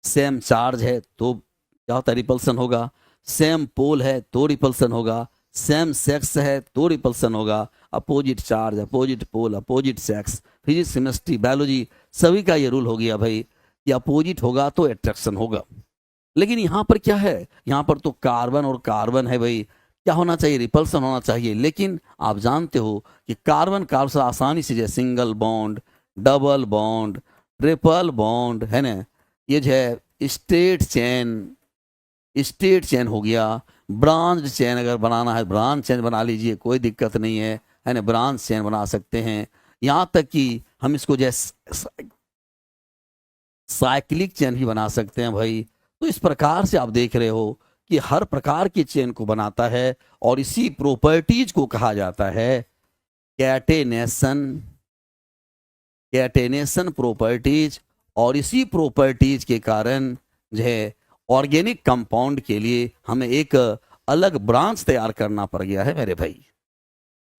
सेम चार्ज है तो क्या होता है, रिपल्सन होगा। सेम पोल है तो रिपल्सन होगा, सेम सेक्स है तो रिपल्सन होगा। Opposite charge, opposite pole, opposite sex, physics, chemistry, biology, सभी का ये रूल हो गया भाई कि अपोजिट होगा तो अट्रैक्शन होगा। लेकिन यहाँ पर क्या है, यहाँ पर तो कार्बन और कार्बन है भाई, क्या होना चाहिए, रिपल्सन होना चाहिए। लेकिन आप जानते हो कि कार्बन कार्बन से आसानी से जैसे single bond, double bond, triple bond, है ना, ये जो है स्ट्रेट चेन हो गया। ब्रांच चेन अगर बनाना है ब्रांच चेन बना लीजिए, कोई दिक्कत नहीं है ना, ब्रांच चेन बना सकते हैं। यहाँ तक कि हम इसको जैसे साइक्लिक चेन भी बना सकते हैं भाई। तो इस प्रकार से आप देख रहे हो कि हर प्रकार की चेन को बनाता है, और इसी प्रॉपर्टीज को कहा जाता है कैटेनेशन, कैटेनेशन प्रॉपर्टीज, और इसी प्रॉपर्टीज के कारण जो है ऑर्गेनिक कंपाउंड के लिए हमें एक अलग ब्रांच तैयार करना पड़ गया है मेरे भाई।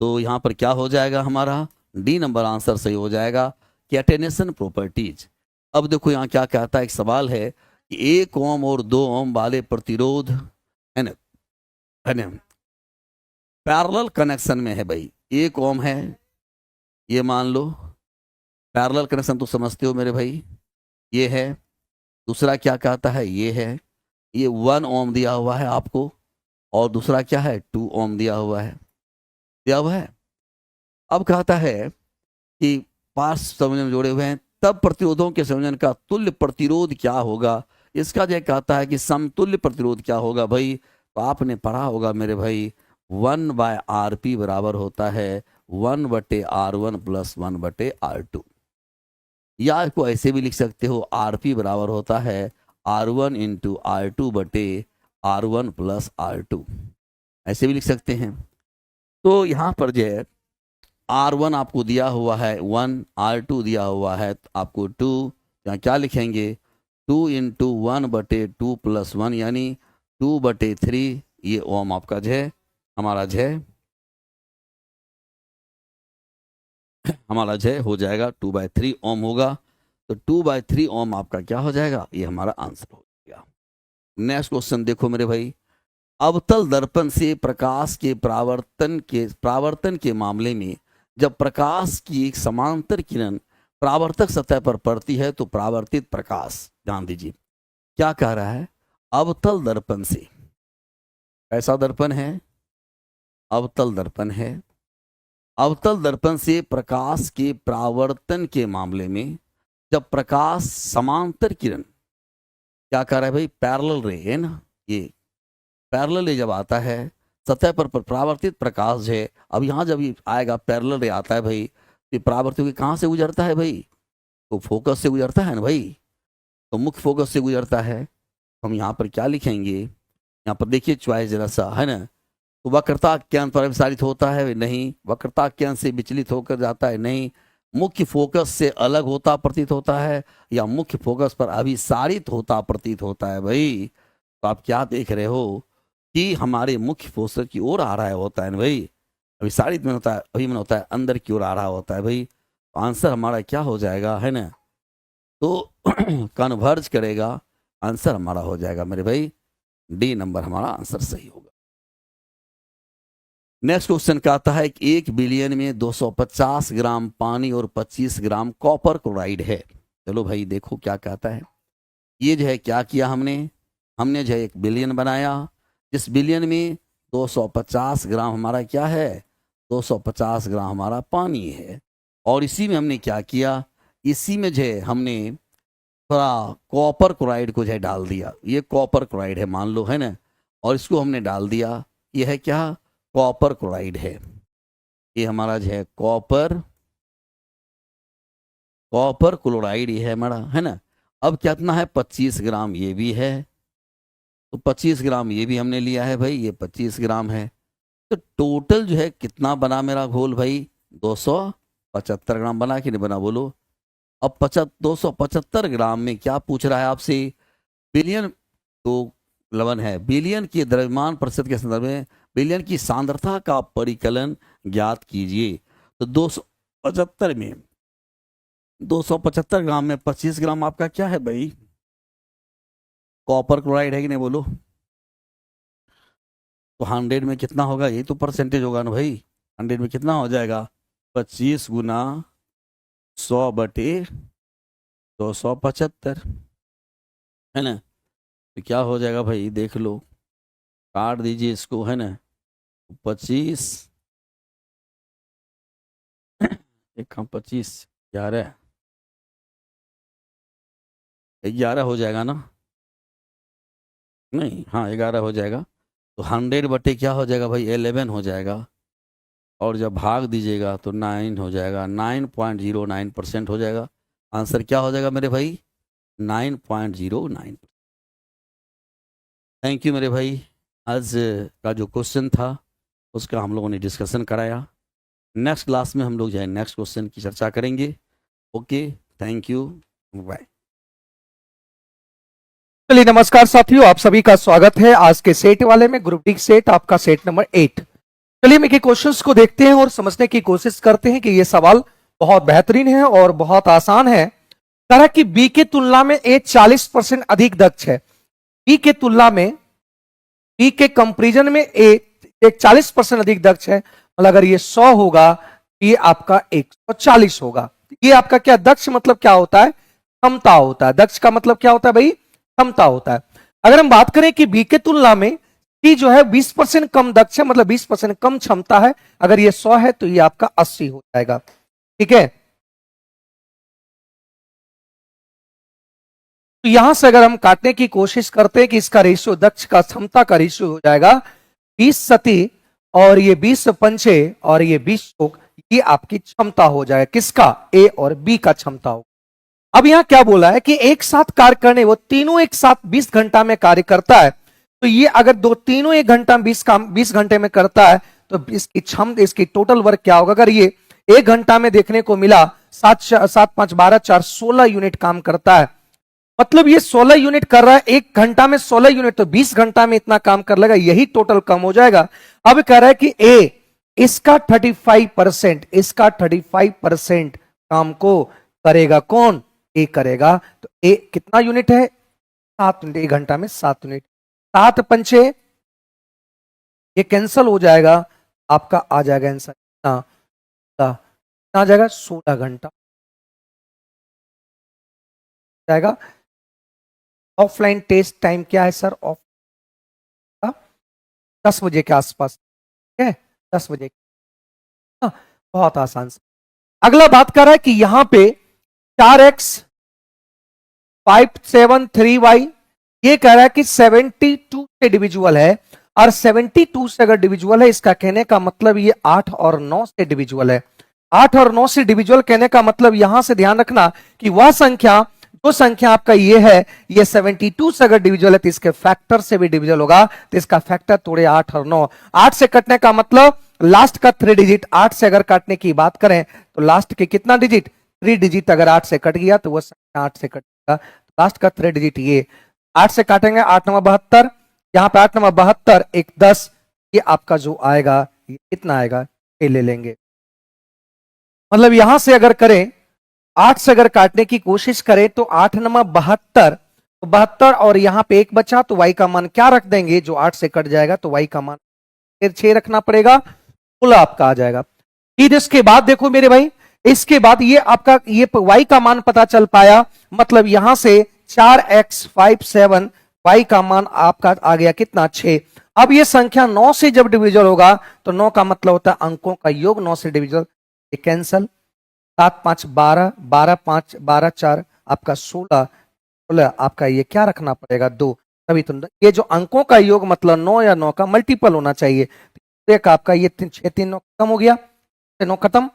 तो यहाँ पर क्या हो जाएगा, हमारा डी नंबर आंसर सही हो जाएगा, कैटेनेशन प्रॉपर्टीज। अब देखो यहाँ क्या कहता है, एक सवाल है कि 1 ओम और 2 ओम वाले प्रतिरोध है ना, है ना, पैरेलल कनेक्शन में है भाई। 1 ओम है, ये मान लो पैरेलल कनेक्शन तो समझते हो मेरे भाई, ये है। दूसरा क्या कहता है, ये है, ये 1 ओम दिया हुआ है आपको, और दूसरा क्या है 2 ओम दिया हुआ है, दिया हुआ है। अब कहता है कि पास संयोजन जोड़े हुए हैं, तब प्रतिरोधों के संयोजन का तुल्य प्रतिरोध क्या होगा। इसका जो कहता है कि समतुल्य प्रतिरोध क्या होगा भाई, तो आपने पढ़ा होगा मेरे भाई 1/RP बराबर होता है 1/R1 + 1/R2, या इसको ऐसे भी लिख सकते हो RP बराबर होता है R1 × R2/R1 + R2, ऐसे भी लिख सकते हैं। तो यहाँ पर जो है R1 आपको दिया हुआ है 1, R2 दिया हुआ है आपको 2, यहाँ क्या लिखेंगे 2 × 1/2 + 1 यानी 2/3, ये ओम आपका जो है हमारा जो है हमारा जो है हो जाएगा 2/3 ओम होगा। तो 2/3 ओम आपका क्या हो जाएगा, ये हमारा आंसर हो जाएगा। नेक्स्ट क्वेश्चन देखो मेरे भाई, अवतल दर्पण से प्रकाश के परावर्तन के मामले में जब प्रकाश की एक समांतर किरण परावर्तक सतह पर पड़ती है तो परावर्तित प्रकाश, ध्यान दीजिए क्या कह रहा है, अवतल दर्पण से, ऐसा दर्पण है, अवतल दर्पण है, अवतल दर्पण से प्रकाश के परावर्तन के मामले में जब प्रकाश समांतर किरण, क्या कह रहा है भाई पैरेलल रे है ना, ये पैरेलल रे जब आता है सतह पर परावर्तित प्रकाश है। अब यहाँ जब ये आएगा पैरेलल रे आता है भाई, तो परावर्तित होकर कहाँ से गुजरता है भाई, तो फोकस से गुजरता है ना भाई, तो मुख्य फोकस से गुजरता है। हम यहाँ पर क्या लिखेंगे, यहाँ पर देखिए चॉइस जरा सा है ना, तो वक्रता केंद्र पर विसारित होता है नहीं, वक्रता केंद्र से विचलित होकर जाता है नहीं, मुख्य फोकस से अलग होता प्रतीत होता है, या मुख्य फोकस पर अभिसारित होता प्रतीत होता है भाई। तो आप क्या देख रहे हो कि हमारे मुख्य फोकस की ओर आ रहा है होता है ना भाई, अभिसारित में होता है, अभी में होता है अंदर की ओर आ रहा होता है भाई। तो आंसर हमारा क्या हो जाएगा है ना, तो कन्वर्ज करेगा, आंसर हमारा हो जाएगा मेरे भाई डी नंबर हमारा आंसर सही होगा। नेक्स्ट क्वेश्चन का आता है कि 1 बिलियन में 250 ग्राम पानी और 25 ग्राम कॉपर क्लोराइड है। चलो भाई देखो क्या कहता है, ये जो है क्या किया हमने, हमने जो है 1 बिलियन बनाया, इस बिलियन में 250 ग्राम हमारा क्या है, 250 ग्राम हमारा पानी है, और इसी में हमने क्या किया, इसी में जो है हमने थोड़ा कॉपर क्लोराइड को जो है डाल दिया, ये कॉपर क्लोराइड है मान लो है ना, और इसको हमने डाल दिया, ये है क्या कॉपर क्लोराइड है, ये हमारा जो है कॉपर क्लोराइड ये है हमारा है ना। अब कितना है 25 ग्राम ये भी है, तो 25 ग्राम ये भी हमने लिया है भाई, ये 25 ग्राम है, तो टोटल जो है कितना बना मेरा घोल भाई 275 ग्राम बना कि नहीं बना बोलो। अब 275 ग्राम में क्या पूछ रहा है आपसे, बिलियन, तो लवन है, बिलियन के द्रव्यमान प्रतिशत के संदर्भ में बिलियन की सांद्रता का परिकलन ज्ञात कीजिए। तो 275 ग्राम में 25 ग्राम आपका क्या है भाई कॉपर क्लोराइड है कि नहीं बोलो, तो 100 में कितना होगा, ये तो परसेंटेज होगा ना भाई, 100 में कितना हो जाएगा 25 × 100/275 है ना, तो क्या हो जाएगा भाई देख लो, काट दीजिए इसको है ना, 25 एक 25 11 11 हो जाएगा ना, नहीं हाँ 11 हो जाएगा, तो 100 क्या हो जाएगा भाई 11 हो जाएगा, और जब भाग दीजिएगा तो 9 हो जाएगा, 9.09% हो जाएगा, आंसर क्या हो जाएगा मेरे भाई 9.09। थैंक यू मेरे भाई, आज का जो क्वेश्चन था उसका हम लोगों ने डिस्कशन कराया। नेक्स्ट क्लास में हम लोग जो है नेक्स्ट क्वेश्चन की चर्चा करेंगे। Okay, thank you, bye. चलिए नमस्कार साथियों, आप सभी का स्वागत है आज के सेट वाले में। ग्रुप डी सेट आपका सेट नंबर 8। चलिए हम एक क्वेश्चंस को देखते हैं और समझने की कोशिश करते हैं कि ये सवाल बहुत बेहतरीन है और बहुत आसान है। कह रहा है कि बी के तुलना में ए 40% अधिक दक्ष है। बी के तुलना में, बी के कंपैरिजन में ए एक 40% अधिक दक्ष है। मतलब अगर ये 100 होगा, ये आपका 140 होगा। ये आपका क्या दक्ष मतलब क्या होता है? क्षमता होता है। दक्ष का मतलब क्या होता है भाई? क्षमता होता है। अगर हम बात करें कि बी के तुलना में सी जो है 20% कम दक्ष है, मतलब 20% कम क्षमता है। अगर ये 100 है तो ये आपका 80 हो जाएगा। ठीक है, तो यहां से अगर हम काटने की कोशिश करते हैं कि इसका रेशियो, दक्ष का क्षमता का रेशियो हो जाएगा 20 सती, और ये 20 पंचे, और ये 20 चौक, ये आपकी क्षमता हो जाएगा। किसका? ए और बी का क्षमता हो। अब यहां क्या बोला है कि एक साथ कार्य करने, वो तीनों एक साथ 20 घंटा में कार्य करता है। तो ये अगर दो तीनों एक घंटा में 20 घंटे में करता है तो इसकी टोटल वर्क क्या होगा? अगर ये एक घंटा में देखने को मिला, 7 7 5 12 4 16 यूनिट काम करता है। मतलब ये 16 यूनिट कर रहा है एक घंटा में, 16 यूनिट, तो 20 घंटा में इतना काम कर लेगा, यही टोटल कम हो जाएगा। अब कह रहा है कि ए इसका 35%, इसका 35% काम को करेगा। कौन? ए करेगा। तो ए कितना यूनिट है? 7 यूनिट। एक घंटा में 7 यूनिट। 7 पंचे, ये कैंसल हो जाएगा, आपका आ जाएगा आंसर कितना? कितना आ जाएगा? 16 घंटा जाएगा। ऑफलाइन टेस्ट टाइम क्या है सर? ऑफ 10 बजे के आसपास है, 10 बजे। हाँ, बहुत आसान से। अगला बात कर रहा है कि यहां पे 4x 5 7 3 y, ये कह रहा है कि 72 से डिविजुअल है। और 72 से अगर डिविजुअल है, इसका कहने का मतलब ये 8 और 9 से डिविजुअल है। 8 और 9 से डिविजुअल कहने का मतलब, यहां से ध्यान रखना कि वह संख्या, जो संख्या आपका ये है, ये 72 से अगर डिविजुअल है तो इसके फैक्टर से भी डिविजुअल होगा। तो इसका फैक्टर तोड़े 8 और 9। 8 से कटने का मतलब लास्ट का 3 डिजिट। 8 से अगर काटने की बात करें तो लास्ट के कितना डिजिट? 3 डिजिट अगर 8 से कट गया तो वह संख्या 8 से कटेगा। लास्ट का 3 डिजिट ये 8 से काटेंगे, 8 9 72। यहां पे 8 9 72 एक 10, ये आपका जो आएगा ये कितना आएगा? ये ले लेंगे। मतलब यहां से अगर करें, 8 से अगर काटने की कोशिश करें तो 8 9 72, तो 72, और यहां पे एक बचा तो y का मान क्या रख देंगे? जो 8 से कट जाएगा तो y का मान फिर 6 रखना पड़ेगा, कुल आपका आ जाएगा। फिर इसके बाद देखो मेरे भाई, इसके बाद ये आपका ये y का मान पता चल पाया। मतलब यहां से 4x 5 7 y का मान आपका आ गया कितना? 6। अब ये संख्या 9 से जब डिविजल होगा तो 9 का मतलब होता है अंकों का योग। 9 से डिविजल, ये कैंसल। 7 5 12, 12 5 12 4 आपका 16। 16 आपका ये क्या रखना पड़ेगा? 2। तभी तो ये जो अंकों का योग मतलब 9 या 9 का मल्टीपल होना चाहिए। एक आपका ये 6 3 9 खत्म हो गया, 9 खत्म।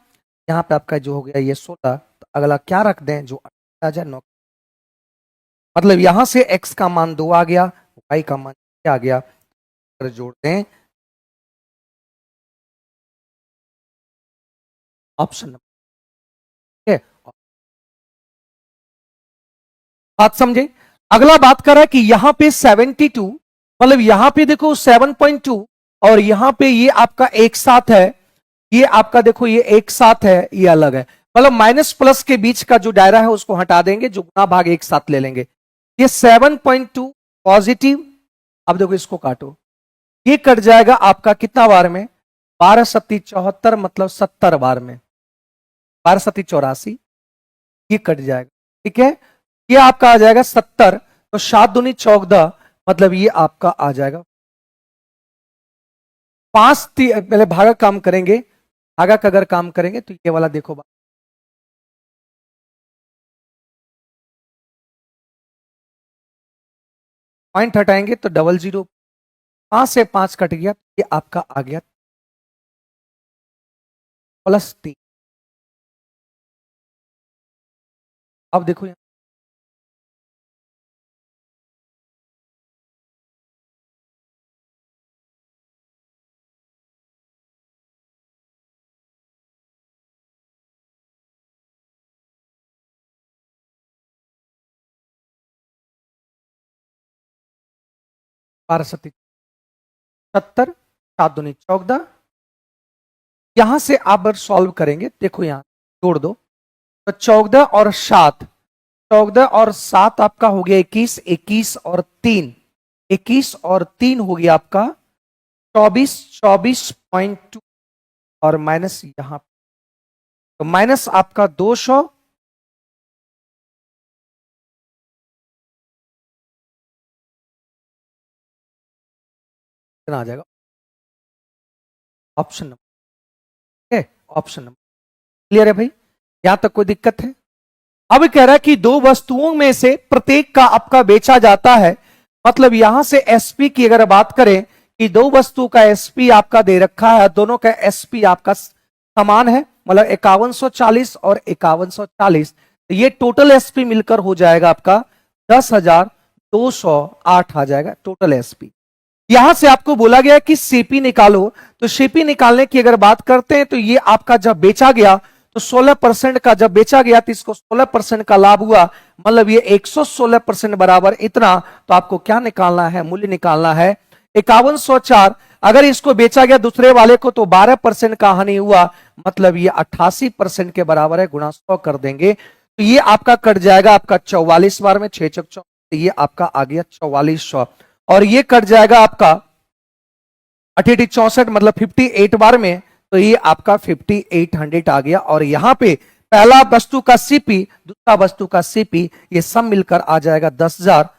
यहाँ पे आपका जो हो गया ये 16। तो अगला क्या रख दें? जो आ जाए 9। मतलब यहां से x का मान 2 आ गया, y का मान क्या आ गया? जोड़ते हैं ऑप्शन नंबर। बात समझे? अगला बात कर रहा है कि यहां पे 72, मतलब यहां पे देखो 7.2, और यहां पे ये आपका एक साथ है। ये आपका देखो ये एक साथ है, ये अलग है। मतलब माइनस प्लस के बीच का जो दायरा है उसको हटा देंगे, जो गुना भाग एक साथ ले लेंगे। ये 7.2 पॉजिटिव। अब देखो इसको काटो, ये कट जाएगा आपका कितना बार में? 12 सत्ती 74, मतलब 70 बार में। 12 सत्ती 84, ये कट जाएगा। ठीक है, ये आपका आ जाएगा 70। तो 7 दूनी 14, मतलब ये आपका आ जाएगा 5। पहले भागा काम करेंगे, भागा का अगर काम करेंगे तो ये वाला देखो, पॉइंट हटाएंगे तो 00। 5 से 5 कट गया, ये आपका आ गया +3। अब देखो यहाँ 12 70, 7 दूनी 14। यहां से आप अगर सॉल्व करेंगे, देखो यहां जोड़ दो तो 14 और 7, 14 और 7 आपका हो गया 21, 21 और 3, 21 और 3 हो गया आपका 24, 24.2 और माइनस यहां तो माइनस आपका 200, आ जाएगा option number. Option number clear है भाई, यहां तक कोई दिक्कत है? अब कह रहा है कि दो वस्तुओं में से प्रत्येक का आपका बेचा जाता है, मतलब यहां से एसपी की अगर बात करें कि दो वस्तु का एसपी आपका दे रखा है, दोनों का एसपी आपका समान है, मतलब 5140 और 5140, तो ये टोटल एसपी मिलकर हो जाएगा आपका 10,208 आ जाएगा टोटल एसपी। यहां से आपको बोला गया कि सीपी निकालो, तो सीपी निकालने की अगर बात करते हैं तो ये आपका जब बेचा गया तो 16% का जब बेचा गया तो इसको 16% का लाभ हुआ, मतलब ये 116% बराबर इतना, तो आपको क्या निकालना है? मूल्य निकालना है 5104। अगर इसको बेचा गया दूसरे वाले को तो 12% का हानि हुआ, मतलब ये 88% के बराबर है, गुणा 100 कर देंगे तो ये आपका कट जाएगा आपका 44 बार में, 6 चौक 24, ये आपका आ गया 4400, और ये कट जाएगा आपका 64 मतलब 58 बार में, तो ये आपका 5800 आ गया। और यहां पे पहला वस्तु का सीपी, दूसरा वस्तु का सीपी, ये सब मिलकर आ जाएगा 10,000।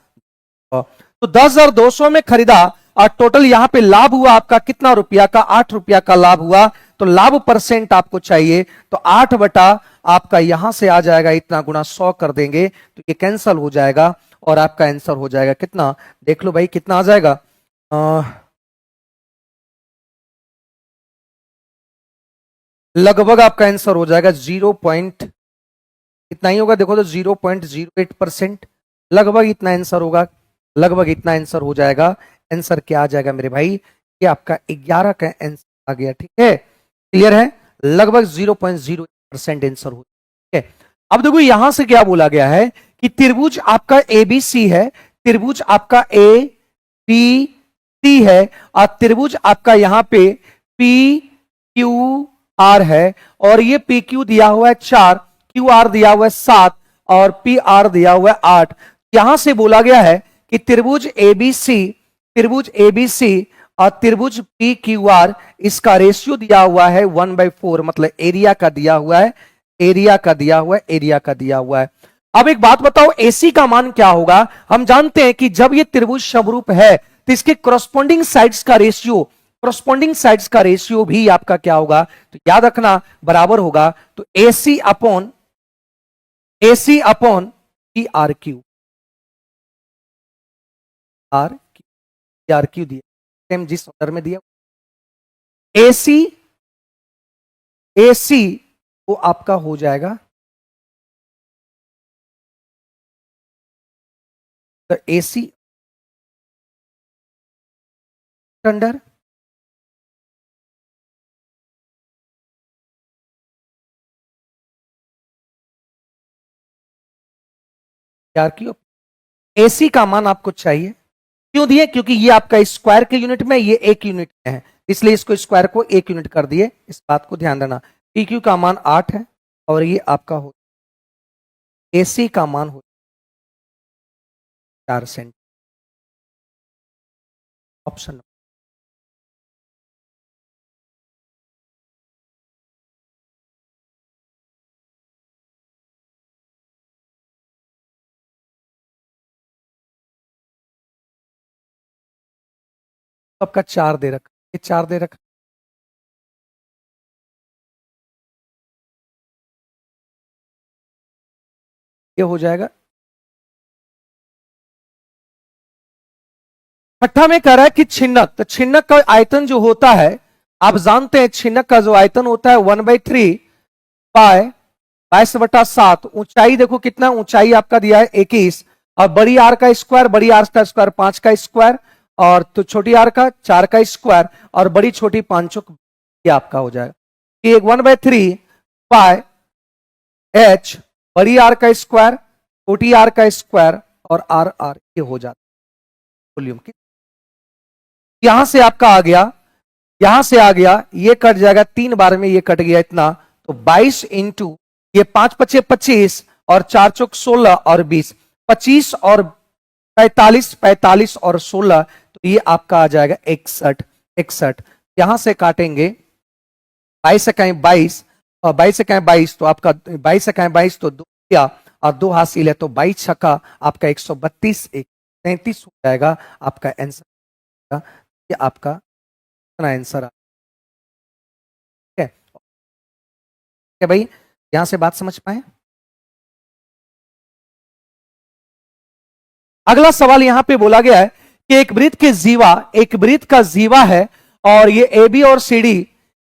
तो 10,200 में खरीदा और टोटल यहां पे लाभ हुआ आपका कितना रुपया का? 8 रुपया का लाभ हुआ। तो लाभ परसेंट आपको चाहिए, तो 8 बटा आपका यहां से आ जाएगा इतना, गुणा 100 कर देंगे तो ये कैंसल हो जाएगा और आपका आंसर हो जाएगा कितना? देख लो भाई कितना आ जाएगा। लगभग आपका आंसर हो जाएगा 0 पॉइंट इतना ही होगा, देखो तो 0.08%, लगभग इतना आंसर होगा, लगभग इतना आंसर हो जाएगा। आंसर क्या आ जाएगा मेरे भाई? ये आपका 11 का आंसर आ गया, ठीक है, क्लियर है? लगभग 0.08% आंसर हो, ठीक है। अब देखो यहां से क्या बोला गया है कि त्रिभुज आपका एबीसी है, त्रिभुज आपका ए बी सी है, और त्रिभुज आपका यहां पे पी क्यू आर है, और ये पी क्यू दिया हुआ है 4, क्यू आर दिया हुआ है 7 और पी आर दिया हुआ है 8। यहां से बोला गया है कि त्रिभुज एबीसी, त्रिभुज एबीसी और त्रिभुज पी क्यू आर, इसका रेशियो दिया हुआ है 1/4, मतलब एरिया का दिया हुआ है, एरिया का दिया हुआ है, एरिया का दिया हुआ है। अब एक बात बताओ, एसी का मान क्या होगा? हम जानते हैं कि जब ये त्रिभुज समरूप है तो इसके करस्पॉन्डिंग साइड्स का रेशियो, करस्पॉन्डिंग साइड्स का रेशियो भी आपका क्या होगा? तो याद रखना बराबर होगा, तो AC upon P R Q, R Q दिया सेम जिस ऑर्डर में दिया, एसी एसी वो आपका हो जाएगा, तो AC under R Q. AC का मान आपको चाहिए, क्यों दिए? क्योंकि ये आपका स्क्वायर के यूनिट में, ये एक यूनिट में है, इसलिए इसको स्क्वायर को एक यूनिट कर दिए, इस बात को ध्यान देना। पी क्यू का मान 8 है और ये आपका हो, एसी का मान हो 4 सेंट। ऑप्शन आपका 4 दे रखा, ये 4 दे रखा, ये हो जाएगा। छठा में कह रहा है कि छिन्नक, तो छिन्नक का आयतन जो होता है, आप जानते हैं छिन्नक का जो आयतन होता है 1/3 पाई 22/7। ऊंचाई देखो कितना, ऊंचाई आपका दिया है 21, और बड़ी आर का स्क्वायर, बड़ी आर का स्क्वायर 5 का स्क्वायर, और तो छोटी आर का 4 का स्क्वायर, और बड़ी छोटी पांचों, ये आपका हो जाएगा कि 1/3 पाई एच, बड़ी आर का स्क्वायर, छोटी आर का स्क्वायर, और आर आर, ये हो जाता है वॉल्यूम की। यहां से आपका आ गया, यहां से आ गया, ये कट जाएगा 3 बार में, ये कट गया इतना, तो 22 इंटू ये 5 पचे 25 और 4 चौक 16 और 20, 25 और 45, 45 और 16, तो ये आपका आ जाएगा 61, 61। यहां से काटेंगे 22 इकाई 22 और 22 इकाई 22, तो आपका 22 इकाई 22 तो 2 किया और 2 हासिल है, तो 22 छक्का आपका 132, 33 हो जाएगा आपका आंसर। ये आपका आंसर है। ठीक है भाई, यहां से बात समझ पाए। अगला सवाल यहां पे बोला गया है कि एक वृत्त का जीवा है और ये ए बी और सी डी,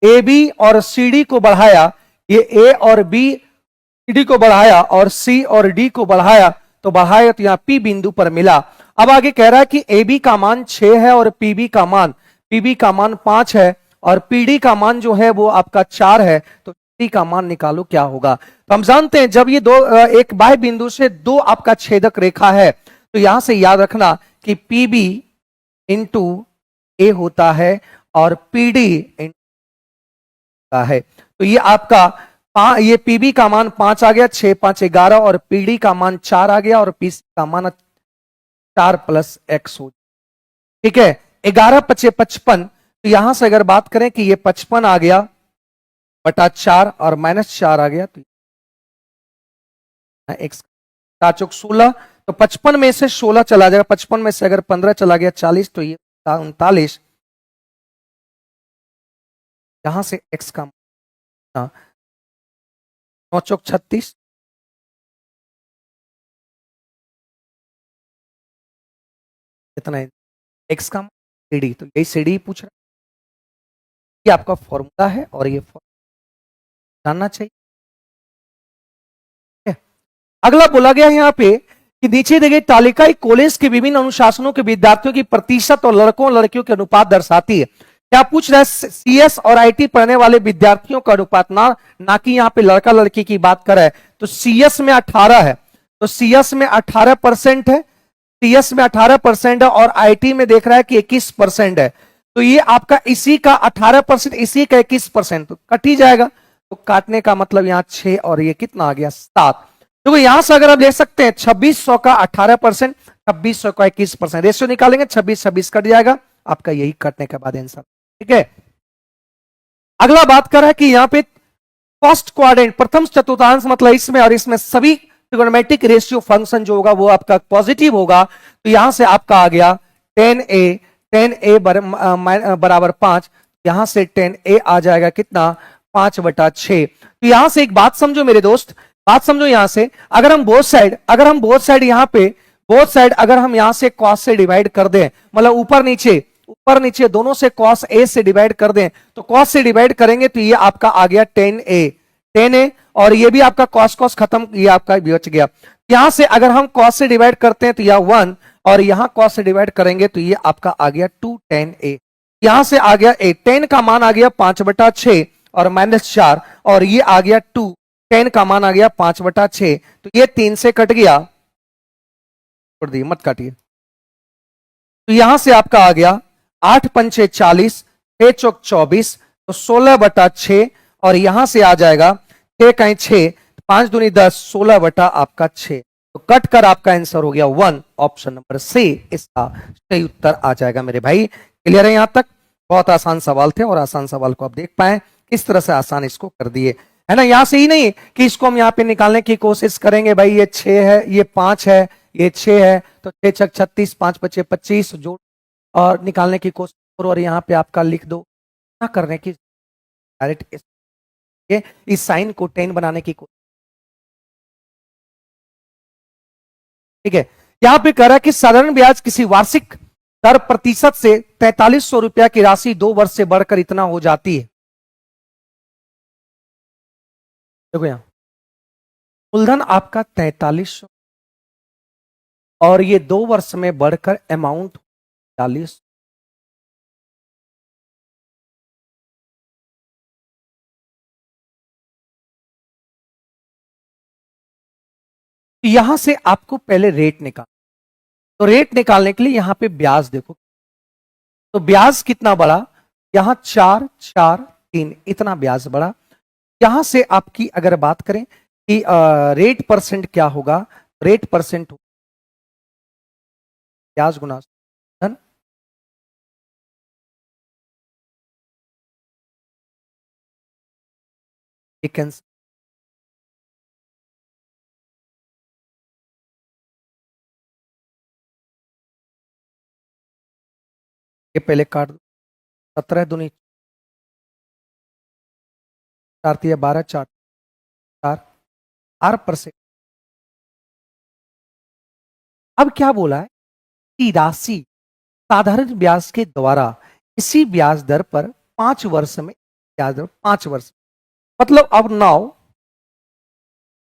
ए बी और सी डी को बढ़ाया, ये ए और बी सी डी को बढ़ाया और सी और डी को बढ़ाया, तो बढ़ाया तो यहां पी बिंदु पर मिला। अब आगे कह रहा है कि ए बी का मान 6 है और पीबी का मान 5 है और पीडी का मान जो है वो आपका 4 है, तो डी का मान निकालो क्या होगा। तो हम जानते हैं जब ये एक बाह्य बिंदु से दो आपका छेदक रेखा है, तो यहां से याद रखना कि पीबी इंटू ए होता है और पीडी है, तो ये आपका ये पीबी का मान 5 आ गया, 6 5 11 और पीडी का मान 4 आ गया और पीसी का मान 4 प्लस एक्स हो। ठीक है, 11 पचे 55, तो यहां से अगर बात करें कि ये 55 आ गया बटा 4 और -4 आ गया, तो एक्स 4 चौक 16, तो 55 में से 16 चला जाएगा, 55 में से अगर 15 चला गया 40, तो ये 39, यहां से एक्स का 9 चौक 36, कितना है एक्स का सीडी, तो यही सीडी पूछ रहा है। ये आपका फॉर्मूला है और ये जानना चाहिए। अगला बोला गया है यहां पे कि नीचे दी गई तालिका कॉलेज के विभिन्न अनुशासनों के विद्यार्थियों की प्रतिशत और लड़कों और लड़कियों के अनुपात दर्शाती है। क्या पूछ रहा है, सीएस और आईटी पढ़ने वाले विद्यार्थियों का अनुपात, ना कि यहां पे लड़का लड़की की बात कर रहा है। तो सीएस में 18 है, तो सीएस में 18% है, सीएस में 18% है और आईटी में देख रहा है कि 21% है, तो ये आपका इसी का 18%, इसी का 21%, तो कट ही जाएगा। तो काटने का मतलब यहां 6 और ये कितना आ गया 7। तो यहां से अगर आप देख सकते हैं 2600 का 18%, 2600 का 21%, रेशियो निकालेंगे 26 26 कट जाएगा आपका, यही कटने के बाद आंसर। ठीक है, अगला बात कर रहा है कि यहां पे फर्स्ट क्वाड्रेंट, प्रथम चतुर्थांश, मतलब इसमें और इसमें सभी ट्रिगोनोमेट्रिक रेशियो फंक्शन जो होगा वो आपका पॉजिटिव होगा, तो यहां से आपका आ गया 10a बराबर 5, यहां से 10a आ जाएगा कितना 5/6। तो यहां से एक बात समझो मेरे दोस्त, बात समझो यहां से, अगर हम बोथ साइड यहां पे बोथ साइड अगर हम यहां से cos से डिवाइड कर दें, मतलब ऊपर नीचे दोनों से cos a से डिवाइड कर दें, तो cos से डिवाइड करेंगे तो ये आपका आ गया 10a और ये भी आपका cos खत्म, ये आपका बच गया। यहां से अगर हम cos से डिवाइड करते हैं तो यह 1 और यहां cos से डिवाइड करेंगे तो ये आपका आ गया 2 10a, यहां से आ गया 8, 10 का मान आ गया 5/6 और -4 और ये आ गया 2, 10 का मान आ गया 5/6, तो ये 3 से कट गया, छोड़ दिए मत काटिए। तो यहां से आपका आ गया 8 पंचे 40, 6 चौक 24, तो 16/6 और यहां से आ जाएगा 6 कहीं 6, 5 दूनी 10, 16 आपका 6, तो कट कर आपका आंसर हो गया 1, ऑप्शन नंबर सी इसका सही उत्तर आ जाएगा मेरे भाई। क्लियर है यहां तक? बहुत आसान सवाल थे और आसान सवाल को आप देख पाए किस तरह से आसान इसको कर दिए, है ना। यहां से ही नहीं कि इसको हम यहां पे निकालने की कोशिश करेंगे, भाई ये 6 है, ये 5 है, ये 6 है, तो 6 छक 36, 5 पचे 25 जोड़ और निकालने की कोशिश करो और यहां पे आपका लिख दो, ना करने की डायरेक्ट इस साइन को 10 बनाने की कोशिश। ठीक है, यहां पे कह रहा है कि साधारण ब्याज किसी वार्षिक दर प्रतिशत से 4300 रुपया की राशि 2 वर्ष से बढ़कर इतना हो जाती है। देखो यहां मूलधन आपका 4300 और ये 2 वर्ष में बढ़कर अमाउंट 40। यहां से आपको पहले रेट निकाल, तो रेट निकालने के लिए यहां पे ब्याज देखो, तो ब्याज कितना बढ़ा, यहां 4 4 3 इतना ब्याज बढ़ा। यहां से आपकी अगर बात करें कि रेट परसेंट क्या होगा, रेट परसेंट ब्याज गुना धन। ये पहले काट दो, 17 दूनी 4 तिया 12 4 4 R%। अब क्या बोला है कि राशि साधारण ब्याज के द्वारा इसी ब्याज दर पर 5 वर्ष में, ब्याज दर 5 वर्ष, मतलब अब नाउ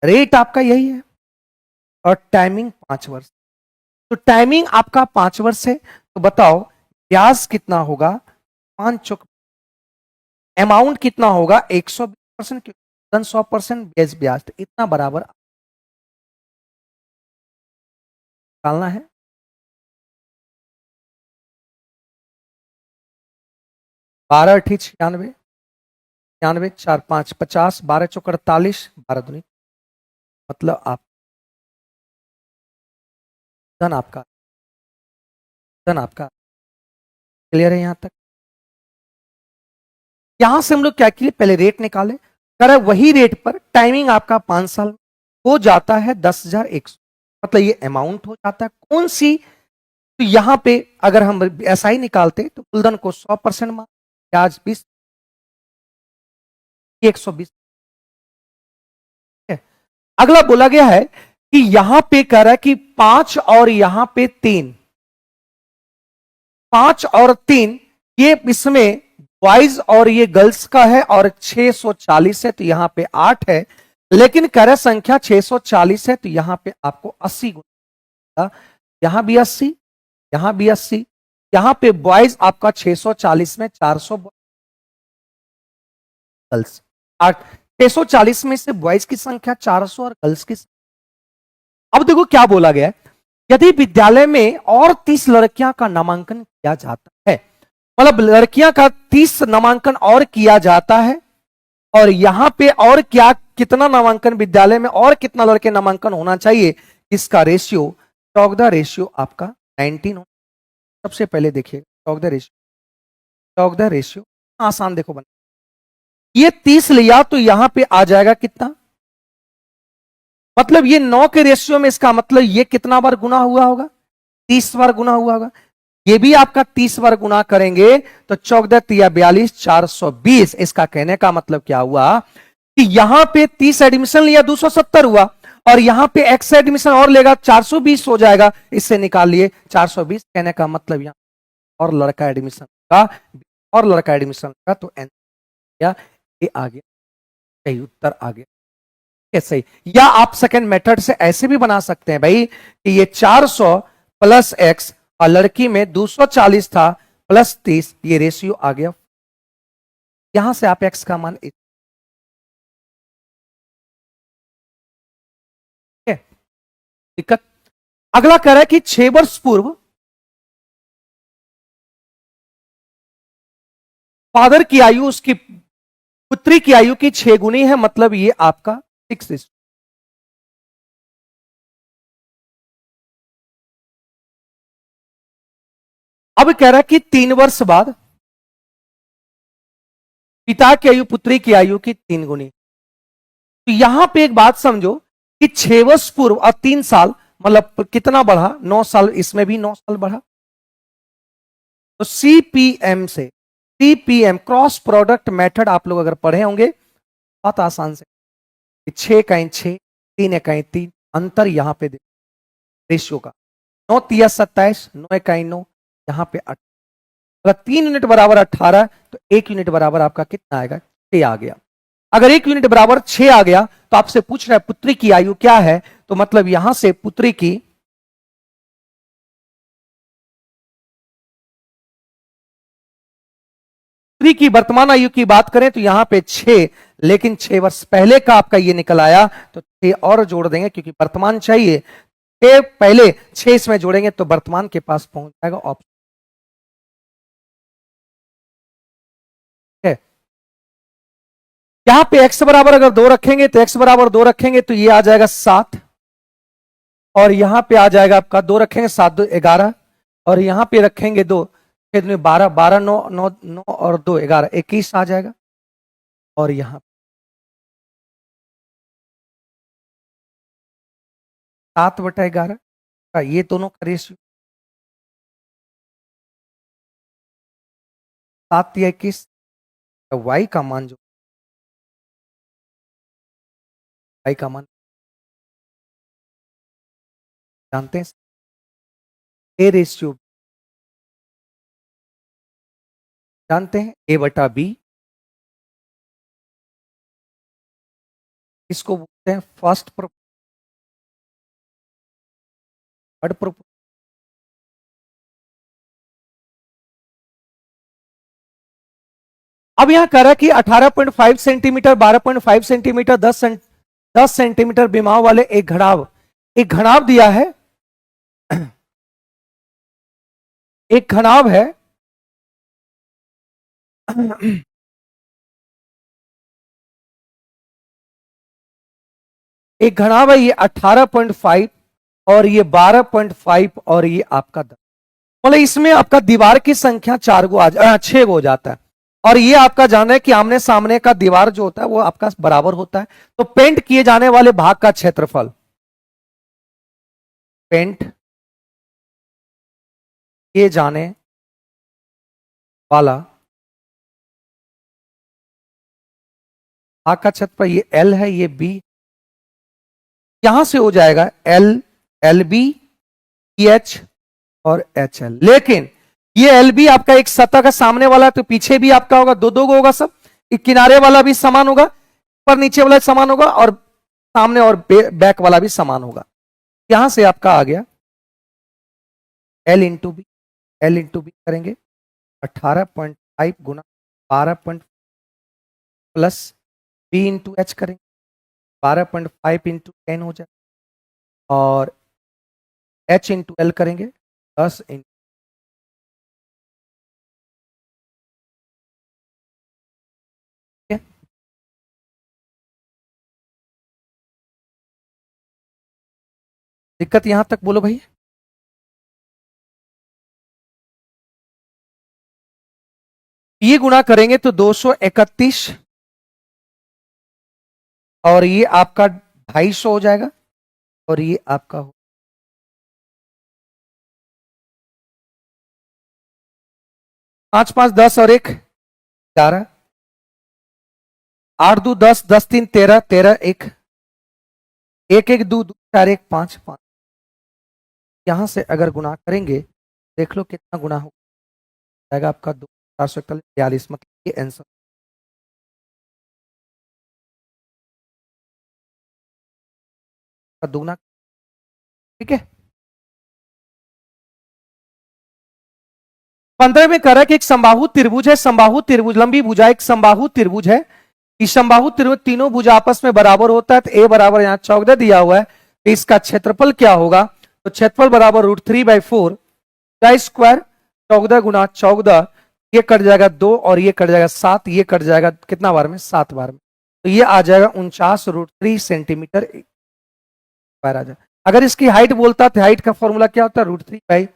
रेट आपका यही है और टाइमिंग 5 वर्ष। तो टाइमिंग आपका 5 वर्ष है, तो बताओ ब्याज कितना होगा, 5 चौक अमाउंट कितना होगा 120%, 100% बेस ब्याज, तो इतना बराबर डालना है। बारह अठी 96, 96 4 5 50, 12 चौक 48, 12 दूनी, मतलब आप धन आपका, धन आपका। क्लियर है यहां तक? यहां से हम लोग क्या किए, पहले रेट निकाले, करे वही रेट पर टाइमिंग आपका 5 साल हो जाता है 10,100, मतलब ये अमाउंट हो जाता है कौन सी, तो यहां पे अगर हम ऐसा ही निकालते तो मूलधन को 100% मान, ब्याज 20, 120 है। अगला बोला गया है कि यहां पे कह रहा है कि 5 और यहां पे 3, 5 और 3 ये इसमें बॉयज और ये गर्ल्स का है और 640 है, तो यहां पे 8 है, लेकिन कर संख्या 640 है, तो यहां पे आपको 80 गुना, यहां भी 80, यहां भी 80, यहां पे बॉयज आपका 640 में 400 गर्ल्स, 640 में से बॉयज की संख्या 400 और गर्ल्स की। अब देखो क्या बोला गया है, यदि विद्यालय में और 30 लड़कियां का नामांकन किया जाता है, मतलब लड़कियां का 30 नामांकन और किया जाता है, और यहां पे और क्या कितना नामांकन विद्यालय में और कितना लड़के नामांकन होना चाहिए, इसका रेशियो 14 रेशियो आपका 19 हो। सबसे पहले देखिए 14 रेशियो आसान, देखो बना ये 30 लिया तो यहां पे आ जाएगा कितना, मतलब ये 9 के रेशियो में, इसका मतलब ये कितना बार गुना हुआ होगा, 30 बार गुना हुआ होगा। ये भी आपका 30 बार गुना करेंगे तो 14 तिया 42, 420। इसका कहने का मतलब क्या हुआ कि यहां पे 30 एडमिशन लिया 270 हुआ, और यहां पे एक्स एडमिशन और लेगा 420 हो जाएगा, इससे निकाल लिए 420। कहने का मतलब यहां और लड़का एडमिशन का, और लड़का एडमिशन का, तो ये आ गया सही उत्तर आ गया। कैसे, या आप सेकंड मेथड से ऐसे भी बना सकते हैं भाई कि ये 400 प्लस एक्स और लड़की में 240 था प्लस 30, ये रेशियो आ गया। यहां से आप एक्स का मान दिक्कत। अगला कह रहा है कि 6 वर्ष पूर्व फादर की आयु उसकी पुत्री की आयु की 6 गुनी है, मतलब ये आपका 6। अब कह रहा है कि 3 वर्ष बाद पिता की आयु पुत्री की आयु की 3 गुनी। तो यहां पे एक बात समझो कि 6 वर्ष पूर्व और 3 साल, मतलब कितना बढ़ा, 9 साल, इसमें भी 9 साल बढ़ा। तो सीपीएम से, सीपीएम क्रॉस प्रोडक्ट मेथड आप लोग अगर पढ़े होंगे बहुत आसान से, 6 का 6, 3 का 3, अंतर यहां पे रेशियो का 9 तिया 27, 9 का 9, यहां पे 8, अगर 3 यूनिट बराबर 18 तो 1 यूनिट बराबर आपका कितना आएगा, 6 आ गया। अगर 1 यूनिट बराबर 6 आ गया तो आपसे पूछ रहा है पुत्री की आयु क्या है, तो मतलब यहां से पुत्री की वर्तमान आयु की बात करें तो यहां पे 6, लेकिन 6 वर्ष पहले का आपका ये निकल आया, तो 6 और जोड़ देंगे क्योंकि वर्तमान चाहिए, 6 पहले 6 इसमें जोड़ेंगे तो वर्तमान के पास पहुंच जाएगा ऑप्शन। यहां पे x बराबर अगर 2 रखेंगे तो x बराबर 2 रखेंगे तो ये आ जाएगा 7, और यहां पे आ जाएगा आपका 2 रखेंगे 7 2 11, और यहां पे रखेंगे 2 फिर 12 12 9 9 9 और 2 11 21 आ जाएगा। और यहां 7/11 का ये दोनों का रेशियो 7 या 21, y का मान जो y का मान जानते हैं, ए रेशियो जानते हैं, a/b, इसको बोलते हैं फर्स्ट थर्ड प्रोपोर्शन। अब यहां कह रहा है कि 18.5 सेंटीमीटर 12.5 सेंटीमीटर 10 सेंटीमीटर विमाओं वाले एक घनाव दिया है, एक घनाव है एक घनाव है, ये 18.5 और ये 12.5 और ये आपका 10, मतलब इसमें आपका दीवार की संख्या 6 गो हो जाता है। और ये आपका जाना है कि आमने सामने का दीवार जो होता है वो आपका बराबर होता है। तो पेंट किए जाने वाले भाग का क्षेत्रफल, पेंट किए जाने वाला भाग का क्षेत्रफल, ये L है, ये B, यहां से हो जाएगा LB EH और HL। लेकिन ये LB आपका एक सतह का सामने वाला है तो पीछे भी आपका होगा, दो दो होगा सब, एक किनारे वाला भी समान होगा, पर नीचे वाला समान होगा, और सामने और बैक वाला भी समान होगा। यहां से आपका आ गया L इंटू बी करेंगे 18.5 गुना 12 प्लस B इंटू एच करेंगे 12.5 इंटू 10 हो जाए, और H इंटू L करेंगे 10 इंटू, दिक्कत यहां तक बोलो भाई। ये गुणा करेंगे तो 231 और ये आपका 250 हो जाएगा, और ये आपका हो 5 5 10 और 1 11, 8 2 10 10 3 13 13 1 1 1 2 2 4 1 5 5। यहां से अगर गुणा करेंगे देख लो कितना गुणा हो जाएगा आपका 2 441 42, मतलब ये आंसर का दुगना, ठीक है। 15 में कह रहा है कि एक समबाहु त्रिभुज है, समबाहु त्रिभुज लंबी भुजा एक समबाहु त्रिभुज है, इस समबाहु त्रिभुज तीनों भुजा आपस में बराबर होता है, तो ए बराबर यहां 14 दिया हुआ है, तो इसका क्षेत्रफल क्या होगा, तो क्षेत्रफल बराबर √3/4 का स्क्वायर 14 गुना 14, ये कट जाएगा 2 और ये कट जाएगा 7, ये कट जाएगा कितना बार में 7 बार में, तो ये आ जाएगा 49√3 सेंटीमीटर स्क्वायर आ जाएगा। अगर इसकी हाइट बोलता तो हाइट का फॉर्मूला क्या होता है √3/,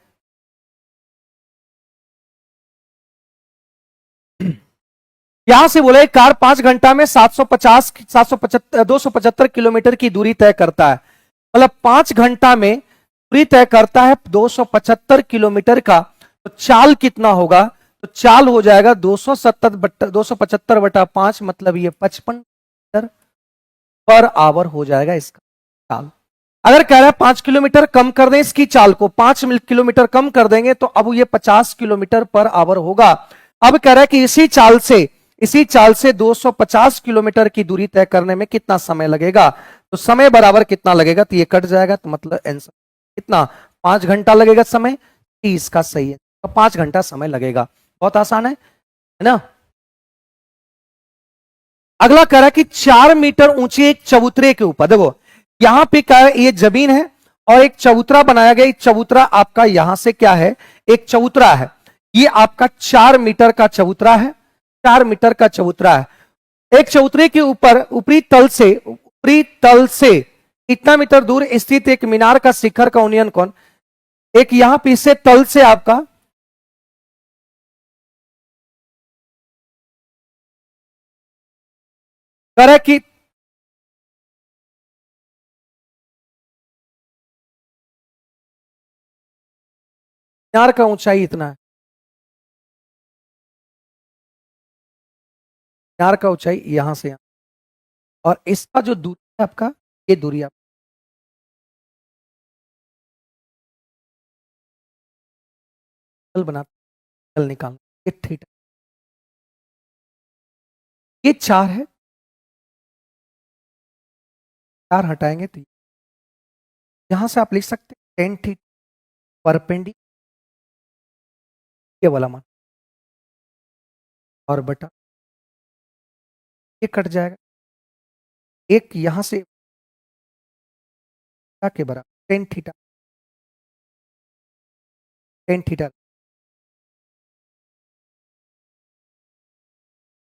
यहां से बोला कार 5 घंटा में 275 किलोमीटर की दूरी तय करता है, मतलब 5 घंटा में दूरी तय करता है 275 किलोमीटर का, तो चाल कितना होगा, तो चाल हो जाएगा 275/5, मतलब ये 55 मीटर पर आवर हो जाएगा इसका चाल। अगर कह रहा है 5 किलोमीटर कम कर दें इसकी चाल को, 5 किलोमीटर कम कर देंगे तो अब ये 50 किलोमीटर पर आवर होगा। अब कह रहा है कि इसी चाल से 250 किलोमीटर की दूरी तय करने में कितना समय लगेगा, तो समय बराबर कितना लगेगा, तो ये कट जाएगा, तो मतलब आंसर कितना 5 घंटा लगेगा समय, इसका सही है, तो 5 घंटा समय लगेगा। बहुत आसान है ना। अगला कह रहा है कि 4 मीटर ऊंचे एक चबूतरे के ऊपर, देखो यहां पे क्या है, ये जमीन है और एक चबूतरा बनाया गया, चबूतरा आपका यहां से क्या है, एक चबूतरा है, ये आपका 4 मीटर का चबूतरा है, 4 मीटर का चबूतरा है। एक चबूतरे के ऊपर ऊपरी तल से कितना मीटर दूर स्थित एक मीनार का शिखर का उन्नयन कौन? एक यहां पे इससे तल से आपका करे कि मीनार का ऊंचाई इतना है, मीनार का ऊंचाई यहां से यहां, और इसका जो दूरी है आपका, ये दूरी आप तल बना, तल निकाल, ये थीटा, ये 4 है, 4 हटाएंगे तो यहां से आप लिख सकते हैं टेन थीटा परपेंडिकुलर, ये वाला मान, और बटा ये कट जाएगा, एक यहां से के बराबर टेन थीटा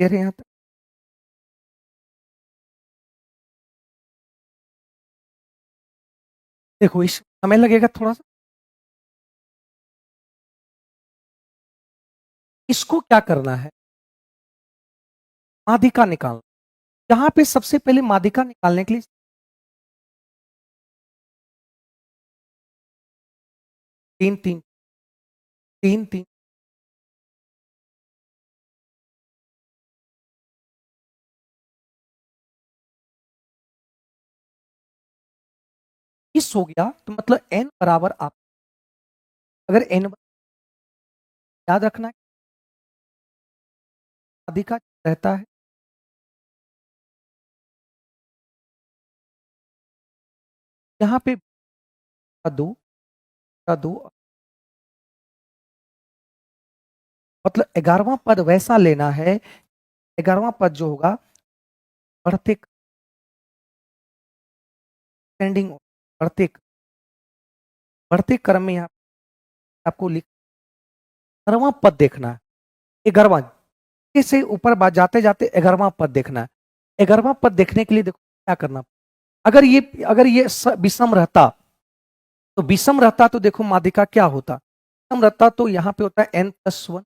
दे रहे हैं यहां तक। देखो इस समय लगेगा थोड़ा सा, इसको क्या करना है, माध्यिका निकालना। यहां पे सबसे पहले माध्यिका निकालने के लिए 3 3 3 3 इस हो गया, तो मतलब n बराबर आप, अगर n याद रखना है माध्यिका रहता है यहाँ पे 2 का 2, मतलब 11वां पद वैसा लेना है, 11वां पद जो होगा बढ़ते सेंडिंग, बढ़ते बढ़ते क्रम में आपको लिख 11वां पद देखना है, 11वां से ऊपर बात जाते जाते 11वां पद देखना है। 11वां पद देखने के लिए देखो क्या करना, अगर ये विषम रहता, तो विषम रहता तो देखो माध्यिका क्या होता, विषम रहता तो यहाँ पे होता है n+1,